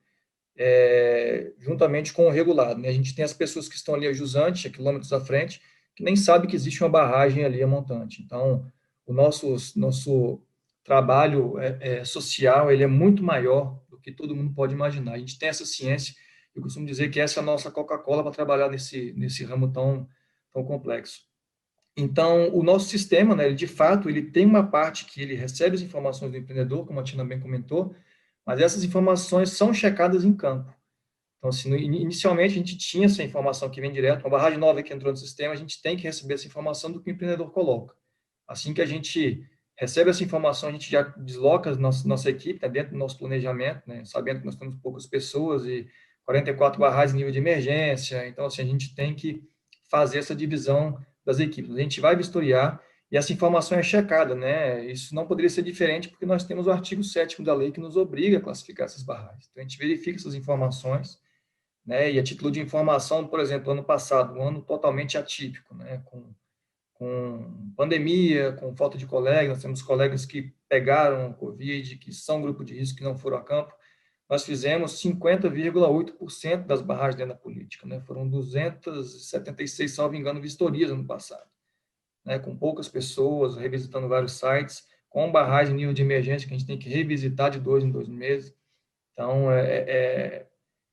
Speaker 9: juntamente com o regulado, né? A gente tem as pessoas que estão ali a jusante, a quilômetros à frente, que nem sabem que existe uma barragem ali a montante. Então, o nosso trabalho social ele é muito maior do que todo mundo pode imaginar. A gente tem essa ciência. Eu costumo dizer que essa é a nossa Coca-Cola para trabalhar nesse ramo tão complexo. Então, o nosso sistema, né, de fato, ele tem uma parte que ele recebe as informações do empreendedor, como a Tina bem comentou, mas essas informações são checadas em campo. Então, assim, inicialmente, a gente tinha essa informação que vem direto, uma barragem nova que entrou no sistema, a gente tem que receber essa informação do que o empreendedor coloca. Assim que a gente recebe essa informação, a gente já desloca a nossa equipe, tá dentro do nosso planejamento, né, sabendo que nós temos poucas pessoas e 44 barragens em nível de emergência, então assim, a gente tem que fazer essa divisão das equipes. A gente vai vistoriar e essa informação é checada, né? Isso não poderia ser diferente porque nós temos o artigo 7º da lei que nos obriga a classificar essas barragens. Então, a gente verifica essas informações, né? E a título de informação, por exemplo, ano passado, um ano totalmente atípico, né? Com pandemia, com falta de colegas, nós temos colegas que pegaram Covid, que são grupo de risco, que não foram a campo. nós fizemos 50,8% das barragens dentro da política, né? Foram 276, salvo engano, vistorias ano passado, né? Com poucas pessoas, revisitando vários sites, com barragem em nível de emergência, que a gente tem que revisitar de 2 em 2 meses. Então,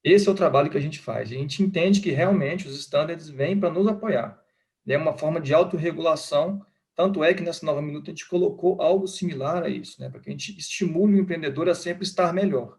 Speaker 9: esse é o trabalho que a gente faz. A gente entende que realmente os standards vêm para nos apoiar. É uma forma de autorregulação, tanto é que nessa nova minuta a gente colocou algo similar a isso, né? Para que a gente estimule o empreendedor a sempre estar melhor.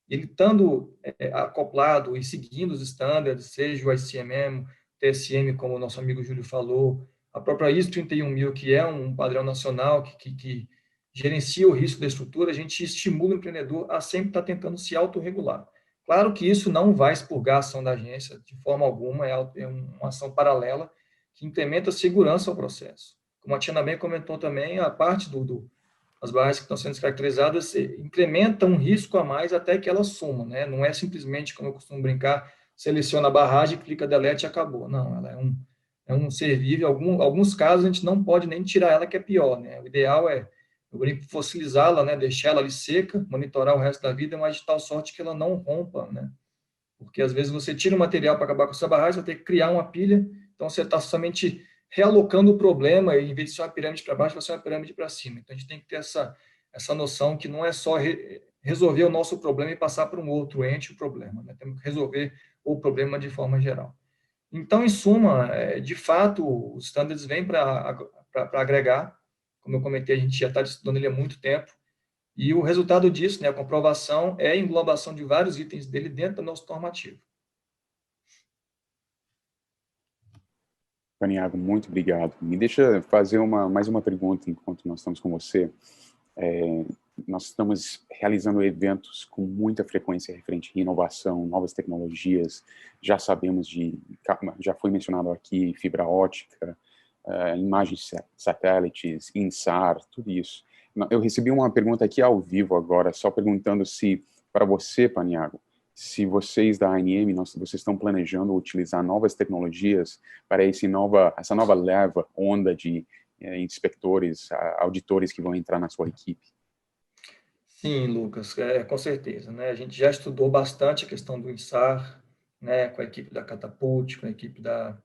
Speaker 9: Ele estando acoplado e seguindo os standards, seja o ICMM, TSM, como o nosso amigo Júlio falou, a própria ISO 31000, que é um padrão nacional que gerencia o risco da estrutura, a gente estimula o empreendedor a sempre estar tentando se autorregular. Claro que isso não vai expurgar a ação da agência, de forma alguma, é uma ação paralela que implementa segurança ao processo. Como a Tiana bem comentou também, a parte as barragens que estão sendo descaracterizadas incrementam um risco a mais até que ela suma, né? Não é simplesmente, como eu costumo brincar, seleciona a barragem, clica delete e acabou. Não, ela é um ser vivo. Em alguns casos, a gente não pode nem tirar ela, que é pior, né? O ideal é, eu brinco, fossilizá-la, né? Deixar ela ali seca, monitorar o resto da vida, mas de tal sorte que ela não rompa, né? Porque, às vezes, você tira o material para acabar com essa barragem, você vai ter que criar uma pilha, então você está somente realocando o problema, e em vez de ser uma pirâmide para baixo, vai ser uma pirâmide para cima. Então, a gente tem que ter essa noção que não é só resolver o nosso problema e passar para um outro ente o problema, né? Temos que resolver o problema de forma geral. Então, em suma, de fato, os standards vêm para agregar. Como eu comentei, a gente já está estudando ele há muito tempo, e o resultado disso, né, a comprovação, é a englobação de vários itens dele dentro do nosso normativo.
Speaker 8: Paniago, muito obrigado. Me deixa fazer mais uma pergunta enquanto nós estamos com você. Nós estamos realizando eventos com muita frequência referente à inovação, novas tecnologias. Já sabemos já foi mencionado aqui, fibra ótica, imagens satélites, INSAR, tudo isso. Eu recebi uma pergunta aqui ao vivo agora, só perguntando se, para você, Paniago, se vocês da ANM, vocês estão planejando utilizar novas tecnologias para essa nova onda de inspectores, auditores que vão entrar na sua equipe.
Speaker 9: Sim, Lucas, com certeza, né? A gente já estudou bastante a questão do INSAR, né, com a equipe da Catapult, com a equipe da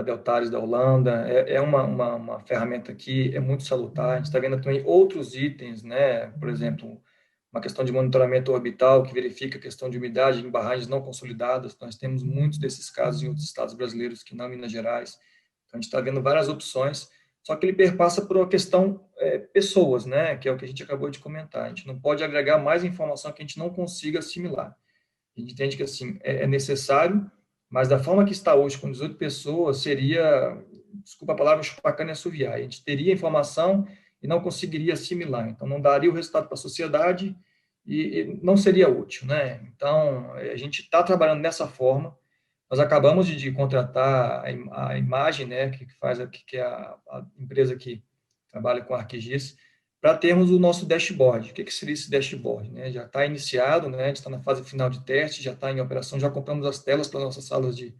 Speaker 9: Deltares da Holanda. É uma ferramenta que é muito salutar. A gente está vendo também outros itens, né? Por exemplo, uma questão de monitoramento orbital que verifica a questão de umidade em barragens não consolidadas. Nós temos muitos desses casos em outros estados brasileiros que não Minas Gerais. Então, a gente está vendo várias opções, só que ele perpassa por uma questão pessoas, né? Que é o que a gente acabou de comentar. A gente não pode agregar mais informação que a gente não consiga assimilar. A gente entende que assim, é necessário, mas da forma que está hoje, com 18 pessoas, seria, desculpa a palavra, chupacana e assoviar. A gente teria informação e não conseguiria assimilar. Então, não daria o resultado para a sociedade e não seria útil, né? Então, a gente está trabalhando dessa forma. Nós acabamos de contratar a Imagem, né, que é a empresa que trabalha com ArcGIS, para termos o nosso dashboard. O que seria esse dashboard? Né? Já está iniciado, né? A gente está na fase final de teste, já está em operação, já compramos as telas para nossas salas de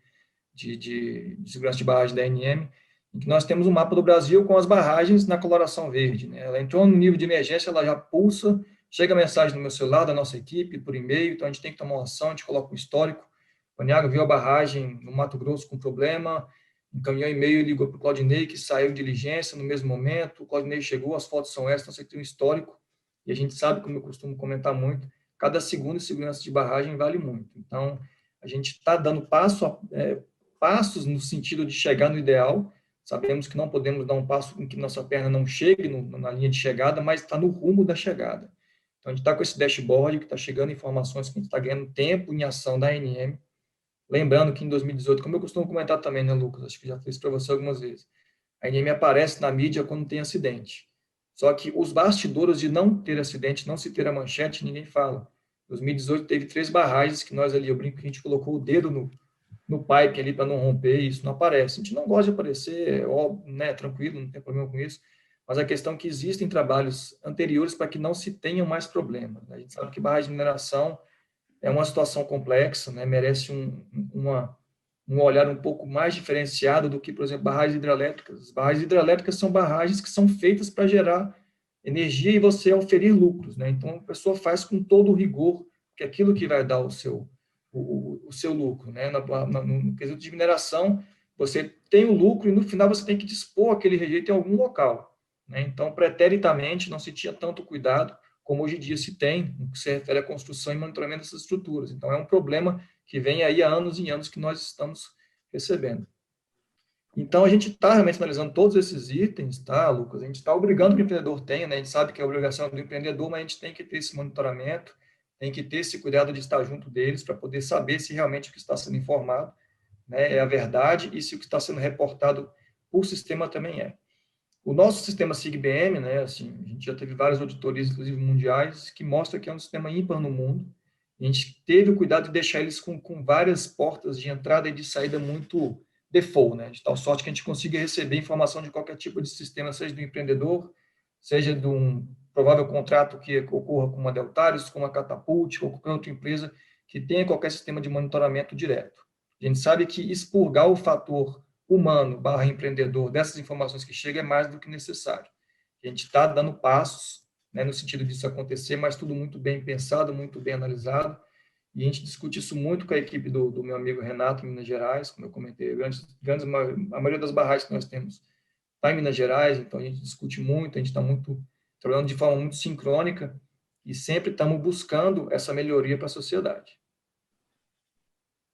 Speaker 9: segurança de barragem da ANM, em que nós temos um mapa do Brasil com as barragens na coloração verde. Né? Ela entrou no nível de emergência, ela já pulsa, chega a mensagem no meu celular, da nossa equipe, por e-mail, então a gente tem que tomar uma ação, a gente coloca um histórico. O Paniago viu a barragem no Mato Grosso com problema, encaminhou e-mail e ligou para o Claudinei, que saiu de diligência no mesmo momento, o Claudinei chegou, as fotos são essas, então você tem um histórico, e a gente sabe, como eu costumo comentar muito, cada segundo de segurança de barragem vale muito. Então, a gente está dando passos no sentido de chegar no ideal. Sabemos que não podemos dar um passo em que nossa perna não chegue na linha de chegada, mas está no rumo da chegada. Então, a gente está com esse dashboard que está chegando informações que a gente está ganhando tempo em ação da ANM. Lembrando que em 2018, como eu costumo comentar também, né, Lucas? Acho que já fiz para você algumas vezes. A ANM aparece na mídia quando tem acidente. Só que os bastidores de não ter acidente, não se ter a manchete, ninguém fala. Em 2018 teve 3 barragens que nós ali, eu brinco que a gente colocou o dedo no pipe ali para não romper, e isso não aparece. A gente não gosta de aparecer, né, tranquilo, não tem problema com isso, mas a questão é que existem trabalhos anteriores para que não se tenham mais problemas. Né? A gente sabe que barragem de mineração é uma situação complexa, né, merece um olhar um pouco mais diferenciado do que, por exemplo, barragens hidrelétricas. As barragens hidrelétricas são barragens que são feitas para gerar energia e você oferir lucros. Né? Então, a pessoa faz com todo o rigor, que é aquilo que vai dar o seu lucro, né? No quesito de mineração, você tem o lucro e no final você tem que dispor aquele rejeito em algum local, né? Então, preteritamente, não se tinha tanto cuidado como hoje em dia se tem, no que se refere à construção e monitoramento dessas estruturas. Então, é um problema que vem aí há anos e anos que nós estamos recebendo. Então, a gente está realmente analisando todos esses itens, tá, Lucas? A gente está obrigando que o empreendedor tenha, né? A gente sabe que é a obrigação do empreendedor, mas a gente tem que ter esse monitoramento, tem que ter esse cuidado de estar junto deles para poder saber se realmente o que está sendo informado, né, é a verdade e se o que está sendo reportado por sistema também é. O nosso sistema SIG-BM, né, assim, a gente já teve várias auditorias, inclusive mundiais, que mostra que é um sistema ímpar no mundo. A gente teve o cuidado de deixar eles com várias portas de entrada e de saída muito default, né, de tal sorte que a gente consiga receber informação de qualquer tipo de sistema, seja do empreendedor, seja de um provável contrato que ocorra com uma Deltares, com uma Catapult, ou qualquer outra empresa que tenha qualquer sistema de monitoramento direto. A gente sabe que expurgar o fator humano / empreendedor dessas informações que chegam é mais do que necessário. A gente está dando passos, né, no sentido disso acontecer, mas tudo muito bem pensado, muito bem analisado, e a gente discute isso muito com a equipe do meu amigo Renato, em Minas Gerais, como eu comentei, a maioria das barragens que nós temos está em Minas Gerais, então a gente discute muito, a gente está trabalhando de forma muito sincrônica, e sempre estamos buscando essa melhoria para a sociedade.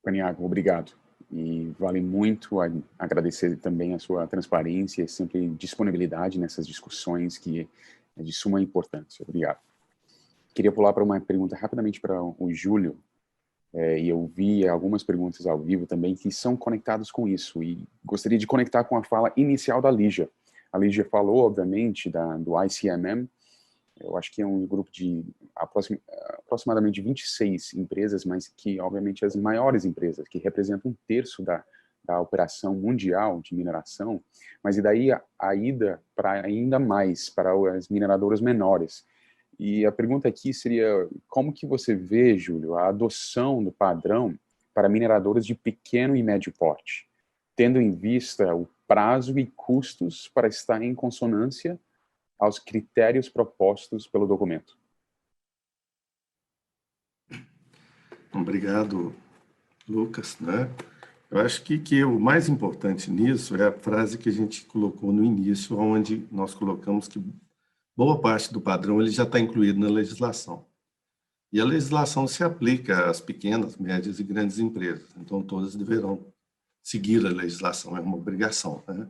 Speaker 8: Paniagua, obrigado. E vale muito agradecer também a sua transparência e sempre disponibilidade nessas discussões que é de suma importância. Obrigado. Queria pular para uma pergunta rapidamente para o Júlio, e eu vi algumas perguntas ao vivo também que são conectadas com isso, e gostaria de conectar com a fala inicial da Lígia. A Lígia falou, obviamente, do ICMM. Eu acho que é um grupo de aproximadamente 26 empresas, mas que, obviamente, as maiores empresas, que representam 1/3 da operação mundial de mineração, mas e daí a ida para ainda mais, para as mineradoras menores. E a pergunta aqui seria, como que você vê, Júlio, a adoção do padrão para mineradoras de pequeno e médio porte, tendo em vista o prazo e custos para estar em consonância aos critérios propostos pelo documento?
Speaker 10: Obrigado, Lucas, né? Eu acho que o mais importante nisso é a frase que a gente colocou no início, onde nós colocamos que boa parte do padrão ele já está incluído na legislação. E a legislação se aplica às pequenas, médias e grandes empresas. Então, todas deverão seguir a legislação, é uma obrigação, né?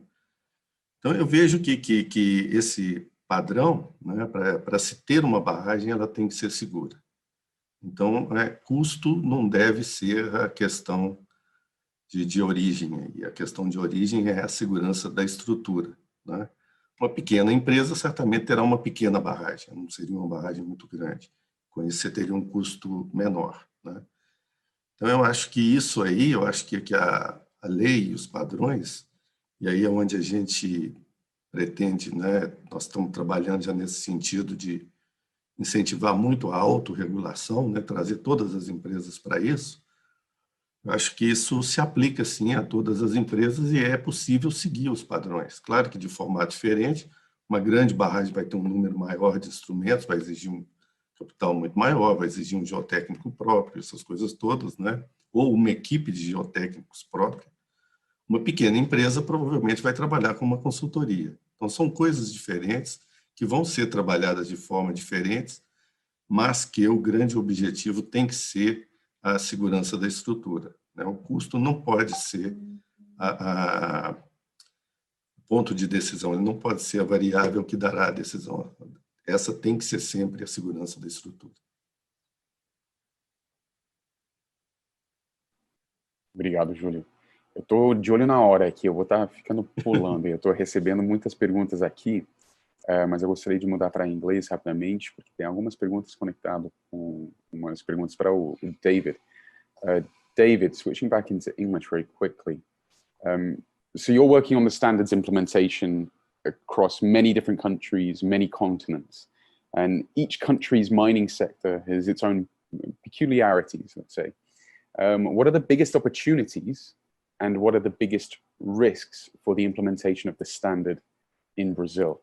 Speaker 10: Então, eu vejo que esse padrão, né, para se ter uma barragem, ela tem que ser segura. Então, custo não deve ser a questão de origem, e a questão de origem é a segurança da estrutura, né? Uma pequena empresa certamente terá uma pequena barragem, não seria uma barragem muito grande. Com isso, você teria um custo menor, né? Então, eu acho que isso aí, eu acho que a lei e os padrões, e aí é onde a gente pretende, né, nós estamos trabalhando já nesse sentido de incentivar muito a autorregulação, né, trazer todas as empresas para isso. Eu acho que isso se aplica, sim, a todas as empresas e é possível seguir os padrões. Claro que de formato diferente, uma grande barragem vai ter um número maior de instrumentos, vai exigir um capital muito maior, vai exigir um geotécnico próprio, essas coisas todas, né? Ou uma equipe de geotécnicos própria. Uma pequena empresa provavelmente vai trabalhar com uma consultoria. Então, são coisas diferentes que vão ser trabalhadas de forma diferente, mas que o grande objetivo tem que ser a segurança da estrutura, né? O custo não pode ser o ponto de decisão, ele não pode ser a variável que dará a decisão. Essa tem que ser sempre a segurança da estrutura.
Speaker 8: Obrigado, Júlio. Eu estou de olho na hora aqui, eu vou estar ficando pulando, eu estou recebendo muitas perguntas aqui, mas eu gostaria de mudar para inglês rapidamente, porque tem algumas perguntas conectadas com umas perguntas para o David. David, switching back into English very quickly. So you're working on the standards implementation across many different countries, many continents, and each country's mining sector has its own peculiarities, let's say. What are the biggest opportunities and what are the biggest risks for the implementation of the standard in Brazil?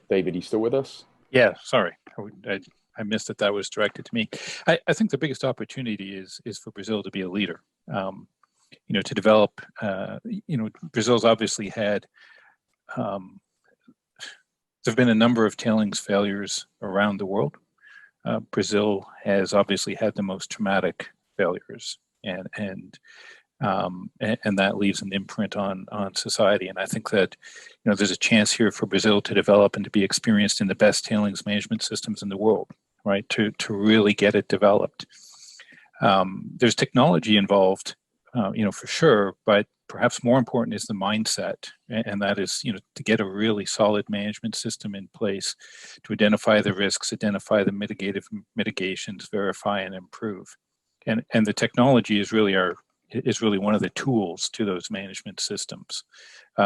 Speaker 8: David, are you still with us?
Speaker 13: Yeah, sorry. I missed that was directed to me. I think the biggest opportunity is for Brazil to be a leader, to develop, Brazil's obviously had, there have been a number of tailings failures around the world. Brazil has obviously had the most traumatic failures, and that leaves an imprint on society. And I think that there's a chance here for Brazil to develop and to be experienced in the best tailings management systems in the world, right? To really get it developed. There's technology involved, for sure, but perhaps more important is the mindset, and that is, to get a really solid management system in place to identify the risks, identify the mitigations, verify and improve. And the technology is really one of the tools to those management systems.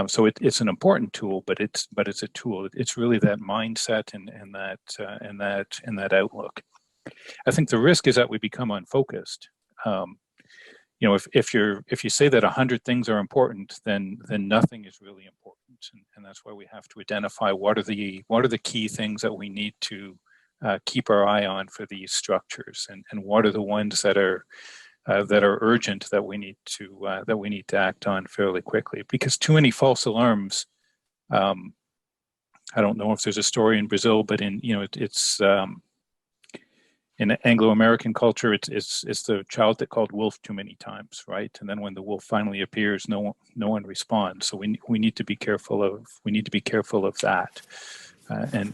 Speaker 13: So it's an important tool, but it's a tool. It's really that mindset and that outlook. I think the risk is that we become unfocused. If you say that 100 things are important, then nothing is really important, and that's why we have to identify what are the key things that we need to keep our eye on for these structures, and what are the ones that are urgent that we need to act on fairly quickly. Because too many false alarms. I don't know if there's a story in Brazil, but in Anglo-American culture, it's the child that called wolf too many times, right? And then when the wolf finally appears, no one responds. So we need to be careful of that. And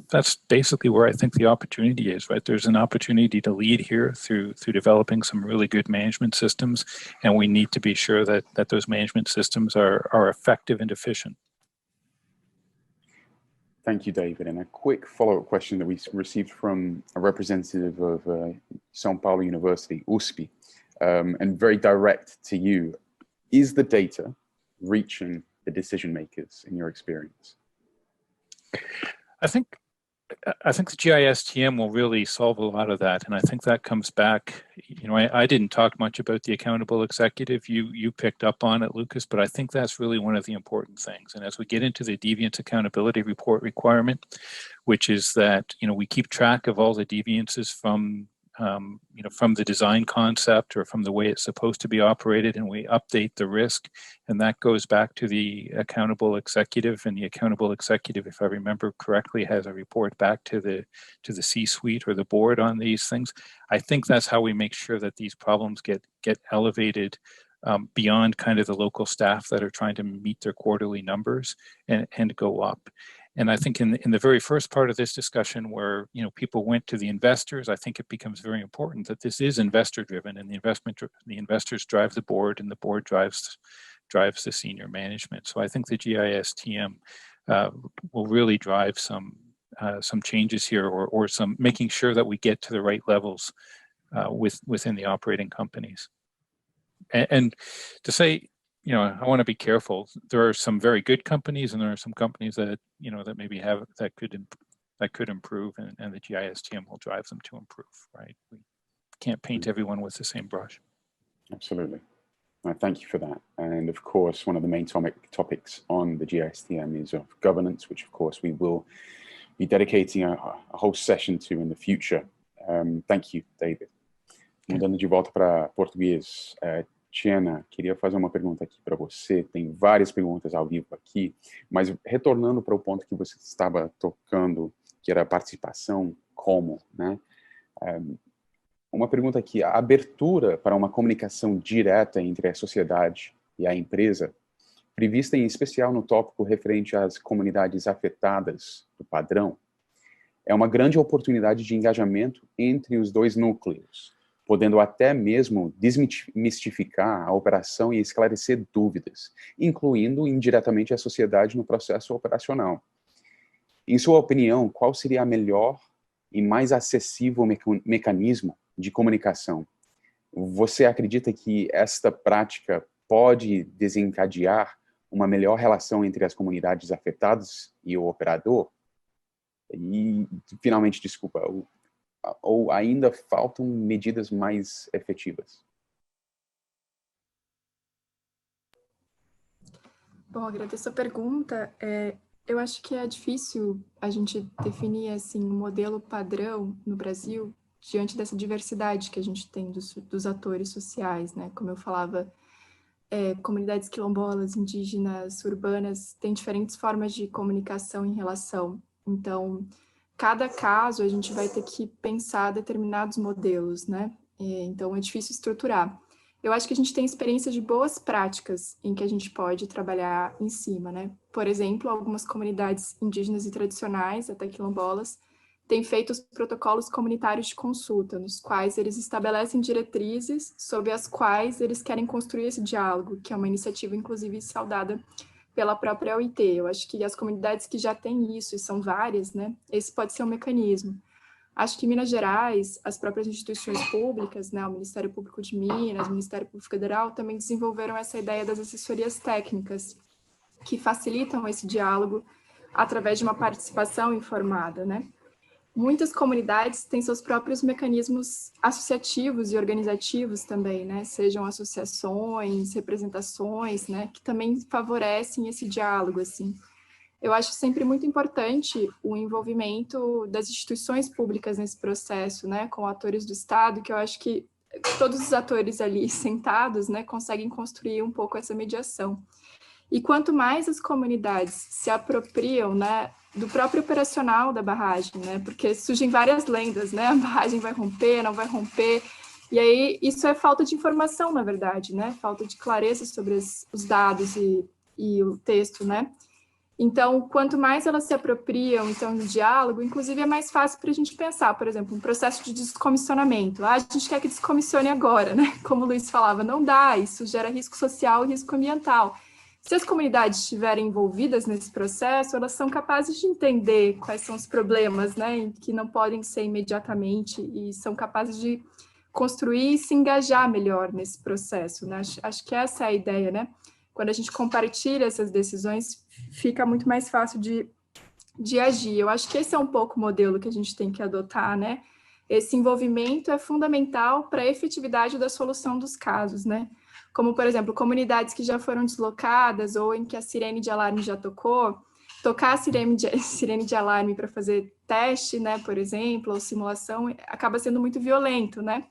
Speaker 13: that's basically where I think the opportunity is, right? There's an opportunity to lead here through developing some really good management systems, and we need to be sure that those management systems are effective and efficient.
Speaker 8: Thank you, David. And a quick follow-up question that we received from a representative of São Paulo University, USP, and very direct to you. Is the data reaching the decision makers in your experience?
Speaker 13: I think the GISTM will really solve a lot of that, and I think that comes back. I didn't talk much about the accountable executive. You picked up on it, Lucas, but I think that's really one of the important things. And as we get into the deviance accountability report requirement, which is that we keep track of all the deviances from the design concept or from the way it's supposed to be operated, and we update the risk, and that goes back to the accountable executive, and the accountable executive, if I remember correctly, has a report back to the C-suite or the board on these things. I think that's how we make sure that these problems get elevated beyond kind of the local staff that are trying to meet their quarterly numbers and go up. And I think in the very first part of this discussion where people went to the investors, I think it becomes very important that this is investor driven, and the investors drive the board, and the board drives the senior management. So I think the GISTM will really drive some changes here, or some making sure that we get to the right levels within the operating companies. And to say, I want to be careful. There are some very good companies, and there are some companies that that maybe that could improve, and the GISTM will drive them to improve. Right? We can't paint everyone with the same brush.
Speaker 8: Absolutely. Thank you for that. And of course, one of the main topics on the GISTM is of governance, which of course we will be dedicating a whole session to in the future. Thank you, David. Mudando de volta para português. Tiana, queria fazer uma pergunta aqui para você. Tem várias perguntas ao vivo aqui, mas retornando para o ponto que você estava tocando, que era a participação, né? Uma pergunta aqui: a abertura para uma comunicação direta entre a sociedade e a empresa, prevista em especial no tópico referente às comunidades afetadas do padrão, é uma grande oportunidade de engajamento entre os dois núcleos, podendo até mesmo desmistificar a operação e esclarecer dúvidas, incluindo indiretamente a sociedade no processo operacional. Em sua opinião, qual seria a melhor e mais acessível mecanismo de comunicação? Você acredita que esta prática pode desencadear uma melhor relação entre as comunidades afetadas e o operador? E, finalmente, desculpa, ou ainda faltam medidas mais efetivas?
Speaker 14: Bom, agradeço a pergunta. Eu acho que é difícil a gente definir assim, um modelo padrão no Brasil diante dessa diversidade que a gente tem dos atores sociais, né? Como eu falava, comunidades quilombolas, indígenas, urbanas, têm diferentes formas de comunicação em relação. Então, cada caso a gente vai ter que pensar determinados modelos, né? Então, é difícil estruturar. Eu acho que a gente tem experiências de boas práticas em que a gente pode trabalhar em cima, né? Por exemplo, algumas comunidades indígenas e tradicionais, até quilombolas, têm feito os protocolos comunitários de consulta, nos quais eles estabelecem diretrizes sobre as quais eles querem construir esse diálogo, que é uma iniciativa, inclusive, saudada pela própria OIT. Eu acho que as comunidades que já têm isso, e são várias, né? Esse pode ser um mecanismo. Acho que em Minas Gerais, as próprias instituições públicas, né, o Ministério Público de Minas, o Ministério Público Federal, também desenvolveram essa ideia das assessorias técnicas, que facilitam esse diálogo através de uma participação informada, né? Muitas comunidades têm seus próprios mecanismos associativos e organizativos também, né? Sejam associações, representações, né? Que também favorecem esse diálogo, assim. Eu acho sempre muito importante o envolvimento das instituições públicas nesse processo, né, com atores do Estado, que eu acho que todos os atores ali sentados, né, conseguem construir um pouco essa mediação. E quanto mais as comunidades se apropriam, né, do próprio operacional da barragem, né, porque surgem várias lendas, né, a barragem vai romper, não vai romper, e aí isso é falta de informação, na verdade, né, falta de clareza sobre os dados e o texto, né. Então, quanto mais elas se apropriam, então, do diálogo, inclusive é mais fácil para a gente pensar, por exemplo, um processo de descomissionamento. A gente quer que descomissione agora, né? Como o Luiz falava, não dá, isso gera risco social e risco ambiental. Se as comunidades estiverem envolvidas nesse processo, elas são capazes de entender quais são os problemas, né? Que não podem ser imediatamente e são capazes de construir e se engajar melhor nesse processo, né? Acho que essa é a ideia, né? Quando a gente compartilha essas decisões, fica muito mais fácil de agir. Eu acho que esse é um pouco o modelo que a gente tem que adotar, né? Esse envolvimento é fundamental para a efetividade da solução dos casos, né? Como, por exemplo, comunidades que já foram deslocadas ou em que a sirene de alarme já tocou, tocar a sirene de alarme para fazer teste, né, por exemplo, ou simulação, acaba sendo muito violento, né?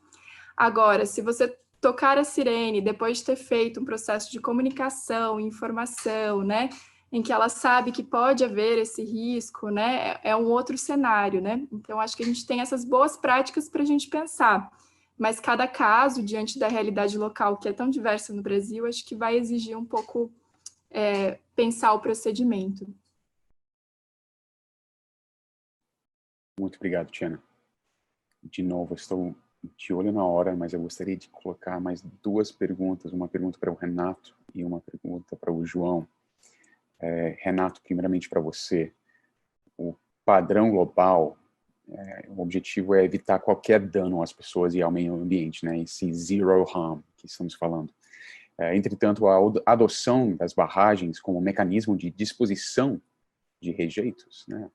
Speaker 14: Agora, se você tocar a sirene depois de ter feito um processo de comunicação, informação, né, em que ela sabe que pode haver esse risco, né, é um outro cenário, né? Então, acho que a gente tem essas boas práticas para a gente pensar, mas cada caso, diante da realidade local, que é tão diversa no Brasil, acho que vai exigir um pouco pensar o procedimento.
Speaker 8: Muito obrigado, Tiana. De novo, estou de olho na hora, mas eu gostaria de colocar mais duas perguntas, uma pergunta para o Renato e uma pergunta para o João. Renato, primeiramente para você, o padrão global, o objetivo é evitar qualquer dano às pessoas e ao meio ambiente, né? Esse zero harm que estamos falando. Entretanto, a adoção das barragens como mecanismo de disposição de rejeitos, né,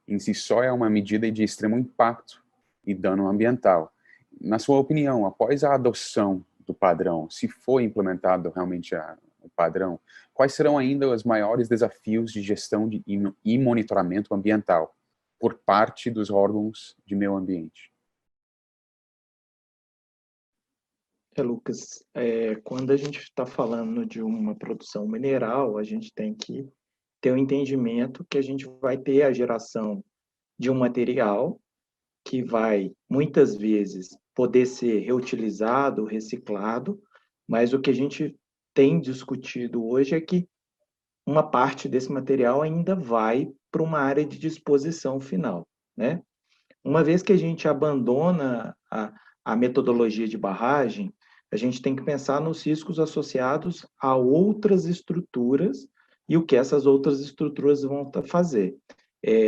Speaker 8: em si só é uma medida de extremo impacto e dano ambiental. Na sua opinião, após a adoção do padrão, se for implementado realmente o padrão, quais serão ainda os maiores desafios de gestão e monitoramento ambiental por parte dos órgãos de meio ambiente?
Speaker 12: Lucas, quando a gente está falando de uma produção mineral, a gente tem que ter um entendimento que a gente vai ter a geração de um material que vai, muitas vezes, poder ser reutilizado, reciclado, mas o que a gente tem discutido hoje é que uma parte desse material ainda vai para uma área de disposição final, né? Uma vez que a gente abandona a metodologia de barragem, a gente tem que pensar nos riscos associados a outras estruturas e o que essas outras estruturas vão fazer.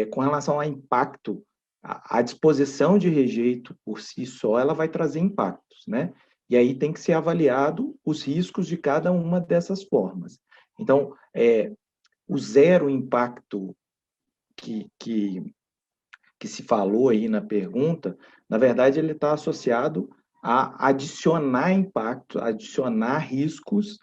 Speaker 12: Com relação ao impacto, a disposição de rejeito por si só, ela vai trazer impactos, né? E aí tem que ser avaliado os riscos de cada uma dessas formas. Então, o zero impacto que se falou aí na pergunta, na verdade, ele está associado a adicionar impacto, adicionar riscos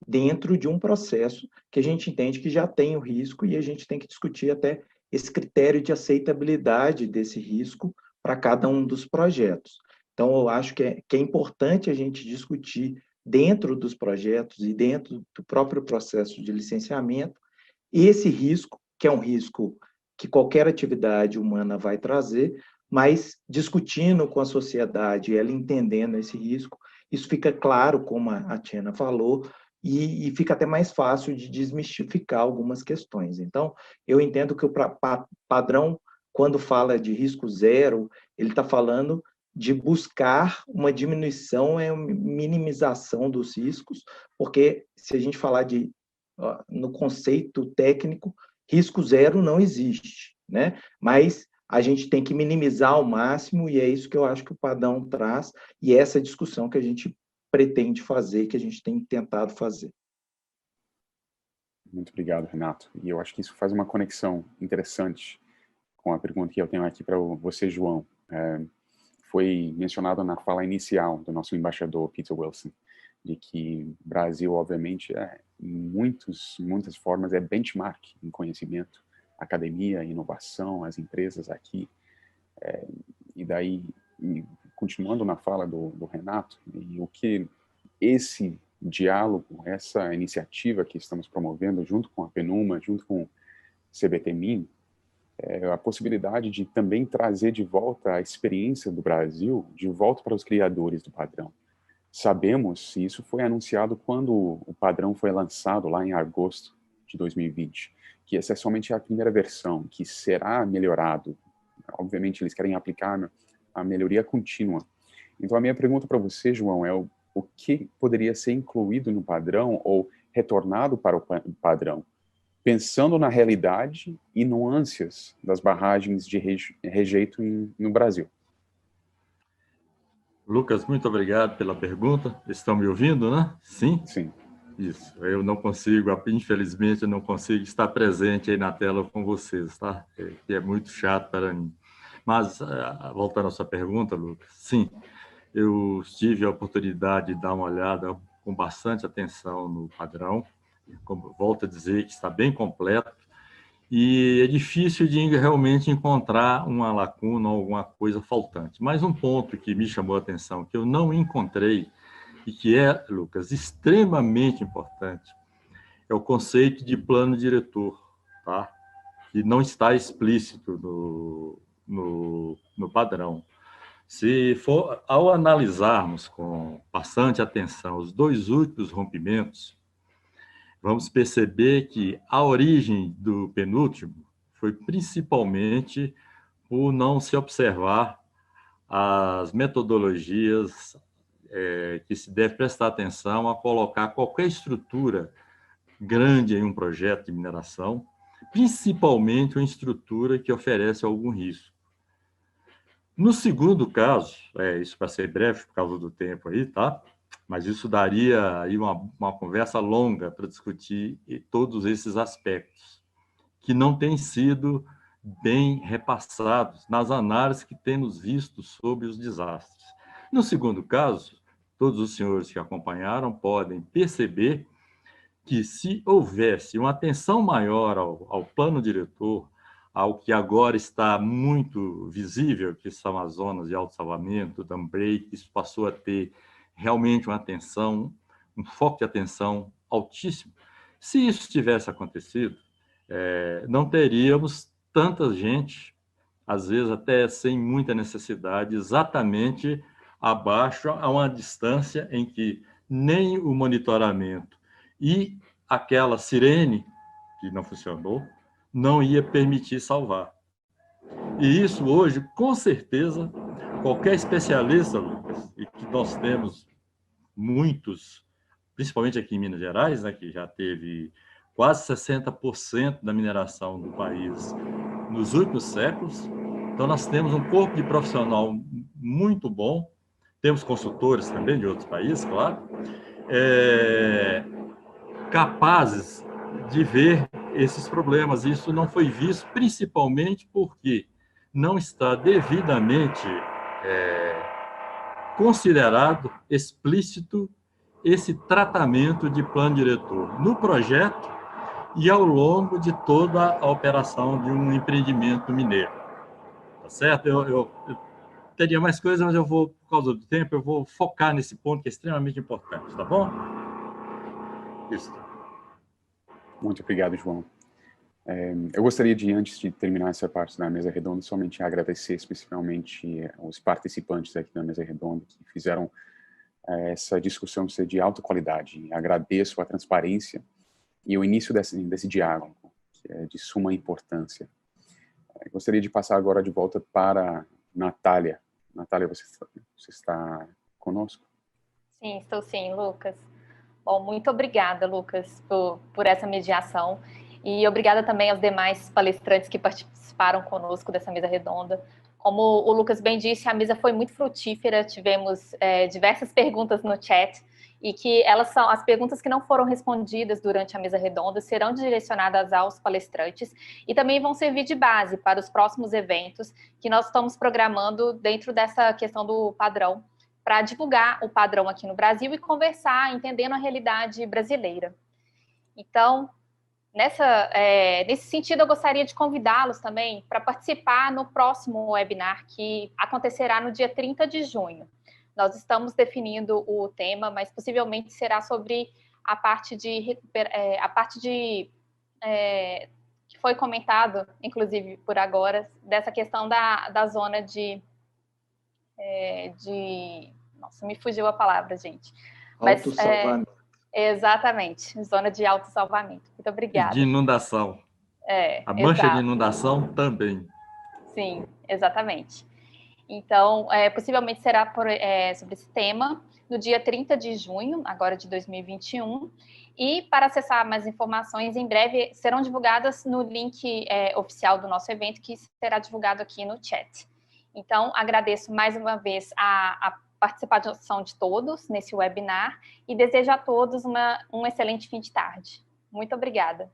Speaker 12: dentro de um processo que a gente entende que já tem o risco e a gente tem que discutir até esse critério de aceitabilidade desse risco para cada um dos projetos. Então, eu acho que é importante a gente discutir dentro dos projetos e dentro do próprio processo de licenciamento esse risco, que é um risco que qualquer atividade humana vai trazer, mas discutindo com a sociedade, ela entendendo esse risco, isso fica claro, como a Tiana falou, e fica até mais fácil de desmistificar algumas questões. Então, eu entendo que o padrão, quando fala de risco zero, ele está falando de buscar uma diminuição e minimização dos riscos, porque se a gente falar no conceito técnico, risco zero não existe, né? Mas a gente tem que minimizar ao máximo, e é isso que eu acho que o padrão traz, e essa discussão que a gente pretende fazer, que a gente tem tentado fazer.
Speaker 8: Muito obrigado, Renato. E eu acho que isso faz uma conexão interessante com a pergunta que eu tenho aqui para você, João. Foi mencionado na fala inicial do nosso embaixador, Peter Wilson, de que o Brasil, obviamente, em muitas formas, é benchmark em conhecimento, academia, inovação, as empresas aqui. E daí, continuando na fala do Renato, e o que esse diálogo, essa iniciativa que estamos promovendo junto com a PNUMA, junto com o CBT-MIN, a possibilidade de também trazer de volta a experiência do Brasil, de volta para os criadores do padrão. Sabemos, e isso foi anunciado quando o padrão foi lançado lá em agosto de 2020, que essa é somente a primeira versão, que será melhorado. Obviamente, eles querem aplicar a melhoria contínua. Então, a minha pergunta para você, João, é o que poderia ser incluído no padrão ou retornado para o padrão, pensando na realidade e nuances das barragens de rejeito no Brasil.
Speaker 11: Lucas, muito obrigado pela pergunta. Estão me ouvindo, né? Sim?
Speaker 8: Sim.
Speaker 11: Isso. Eu não consigo, infelizmente, eu não consigo estar presente aí na tela com vocês, tá? Que é muito chato para mim. Mas, voltando à sua pergunta, Lucas, sim, eu tive a oportunidade de dar uma olhada com bastante atenção no padrão. Como volto a dizer, que está bem completo, e é difícil de realmente encontrar uma lacuna ou alguma coisa faltante. Mas um ponto que me chamou a atenção, que eu não encontrei, e que é, Lucas, extremamente importante, é o conceito de plano diretor, tá? Que não está explícito no padrão. Se for, ao analisarmos com bastante atenção os dois últimos rompimentos, vamos perceber que a origem do penúltimo foi principalmente por não se observar as metodologias que se deve prestar atenção a colocar qualquer estrutura grande em um projeto de mineração, principalmente uma estrutura que oferece algum risco. No segundo caso, isso para ser breve por causa do tempo aí, tá? Mas isso daria aí uma conversa longa para discutir todos esses aspectos, que não têm sido bem repassados nas análises que temos visto sobre os desastres. No segundo caso, todos os senhores que acompanharam podem perceber que, se houvesse uma atenção maior ao plano diretor, ao que agora está muito visível, que são as zonas de autossalvamento, dam break, isso passou a ter realmente uma atenção, um foco de atenção altíssimo. Se isso tivesse acontecido, não teríamos tanta gente, às vezes até sem muita necessidade, exatamente abaixo a uma distância em que nem o monitoramento e aquela sirene, que não funcionou, não ia permitir salvar. E isso hoje, com certeza, qualquer especialista, Lucas, e que nós temos muitos, principalmente aqui em Minas Gerais, né, que já teve quase 60% da mineração do país nos últimos séculos. Então, nós temos um corpo de profissional muito bom, temos consultores também de outros países, claro, capazes de ver esses problemas. Isso não foi visto, principalmente porque não está devidamente considerado, explícito esse tratamento de plano diretor no projeto e ao longo de toda a operação de um empreendimento mineiro. Tá certo? Eu teria mais coisas, mas eu vou, por causa do tempo, eu vou focar nesse ponto que é extremamente importante, tá bom? Isso.
Speaker 8: Muito obrigado, João. Eu gostaria de, antes de terminar essa parte da mesa redonda, somente agradecer especialmente os participantes aqui da mesa redonda que fizeram essa discussão ser de alta qualidade. Agradeço a transparência e o início desse diálogo, que é de suma importância. Gostaria de passar agora de volta para Natália. Natália, você está conosco?
Speaker 1: Sim, estou sim, Lucas. Bom, muito obrigada, Lucas, por essa mediação. E obrigada também aos demais palestrantes que participaram conosco dessa mesa redonda. Como o Lucas bem disse, a mesa foi muito frutífera, tivemos diversas perguntas no chat, e que elas são as perguntas que não foram respondidas durante a mesa redonda, serão direcionadas aos palestrantes e também vão servir de base para os próximos eventos que nós estamos programando dentro dessa questão do padrão, para divulgar o padrão aqui no Brasil e conversar, entendendo a realidade brasileira. Então, nesse sentido, eu gostaria de convidá-los também para participar no próximo webinar, que acontecerá no dia 30 de junho. Nós estamos definindo o tema, mas possivelmente será sobre a parte que foi comentado, inclusive por agora, dessa questão da zona nossa, me fugiu a palavra, gente.
Speaker 12: Autossalvamento.
Speaker 1: Exatamente, zona de autossalvamento. Muito obrigada.
Speaker 11: De inundação. A mancha de inundação também.
Speaker 1: Sim, exatamente. Então, possivelmente será sobre esse tema no dia 30 de junho, agora de 2021. E para acessar mais informações, em breve serão divulgadas no link oficial do nosso evento, que será divulgado aqui no chat. Então, agradeço mais uma vez a participação de todos nesse webinar e desejo a todos um excelente fim de tarde. Muito obrigada.